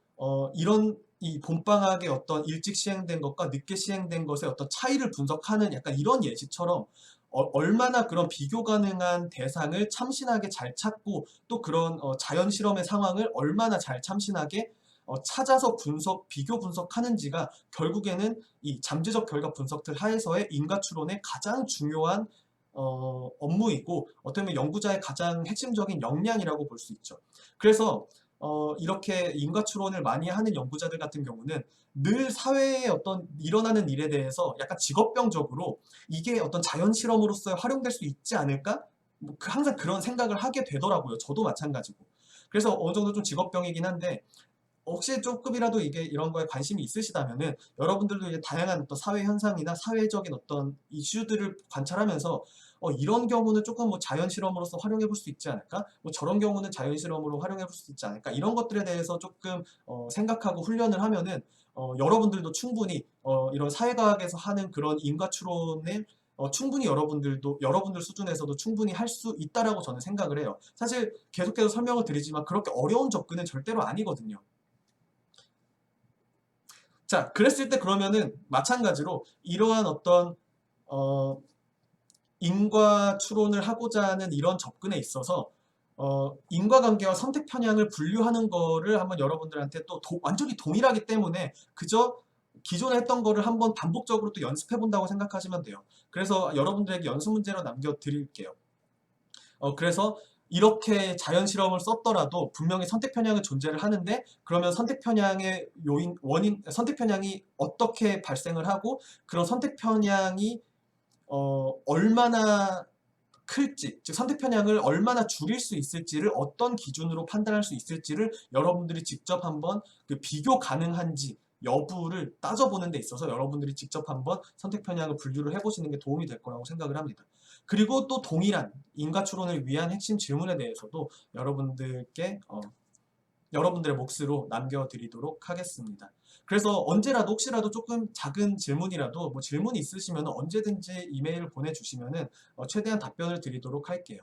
이런 이 봄방학에 어떤 일찍 시행된 것과 늦게 시행된 것의 어떤 차이를 분석하는 약간 이런 예시처럼 얼마나 그런 비교 가능한 대상을 참신하게 잘 찾고, 또 그런 자연 실험의 상황을 얼마나 잘 참신하게 찾아서 비교 분석하는지가 결국에는 이 잠재적 결과 분석들 하에서의 인과 추론의 가장 중요한 업무이고, 어떻게 보면 연구자의 가장 핵심적인 역량이라고 볼 수 있죠. 그래서 이렇게 인과 추론을 많이 하는 연구자들 같은 경우는 늘 사회에 어떤 일어나는 일에 대해서 약간 직업병적으로 이게 어떤 자연 실험으로서 활용될 수 있지 않을까? 항상 그런 생각을 하게 되더라고요. 저도 마찬가지고. 그래서 어느 정도 좀 직업병이긴 한데, 혹시 조금이라도 이런 거에 관심이 있으시다면은 여러분들도 이제 다양한 어떤 사회 현상이나 사회적인 어떤 이슈들을 관찰하면서 이런 경우는 조금 뭐 자연 실험으로서 활용해 볼 수 있지 않을까? 뭐 저런 경우는 자연 실험으로 활용해 볼 수 있지 않을까? 이런 것들에 대해서 조금 생각하고 훈련을 하면은 여러분들도 충분히 이런 사회과학에서 하는 그런 인과 추론을 충분히 여러분들 수준에서도 충분히 할 수 있다라고 저는 생각을 해요. 사실 계속해서 설명을 드리지만 그렇게 어려운 접근은 절대로 아니거든요. 자, 그랬을 때 그러면은 마찬가지로 이러한 어떤 어, 인과 추론을 하고자 하는 이런 접근에 있어서 인과관계와 선택 편향을 분류하는 거를 한번 여러분들한테 또 완전히 동일하기 때문에 그저 기존에 했던 거를 한번 반복적으로 또 연습해 본다고 생각하시면 돼요. 그래서 여러분들에게 연습 문제로 남겨드릴게요. 그래서 이렇게 자연 실험을 썼더라도 분명히 선택 편향은 존재를 하는데, 그러면 선택 편향의 선택 편향이 어떻게 발생을 하고 그런 선택 편향이 얼마나 클지, 즉 선택 편향을 얼마나 줄일 수 있을지를 어떤 기준으로 판단할 수 있을지를 여러분들이 직접 한번 그 비교 가능한지 여부를 따져보는 데 있어서 여러분들이 직접 한번 선택 편향을 분류를 해보시는 게 도움이 될 거라고 생각을 합니다. 그리고 또 동일한 인과 추론을 위한 핵심 질문에 대해서도 여러분들께 여러분들의 몫으로 남겨드리도록 하겠습니다. 그래서 언제라도 혹시라도 조금 작은 질문이라도 뭐 질문이 있으시면 언제든지 이메일을 보내주시면 최대한 답변을 드리도록 할게요.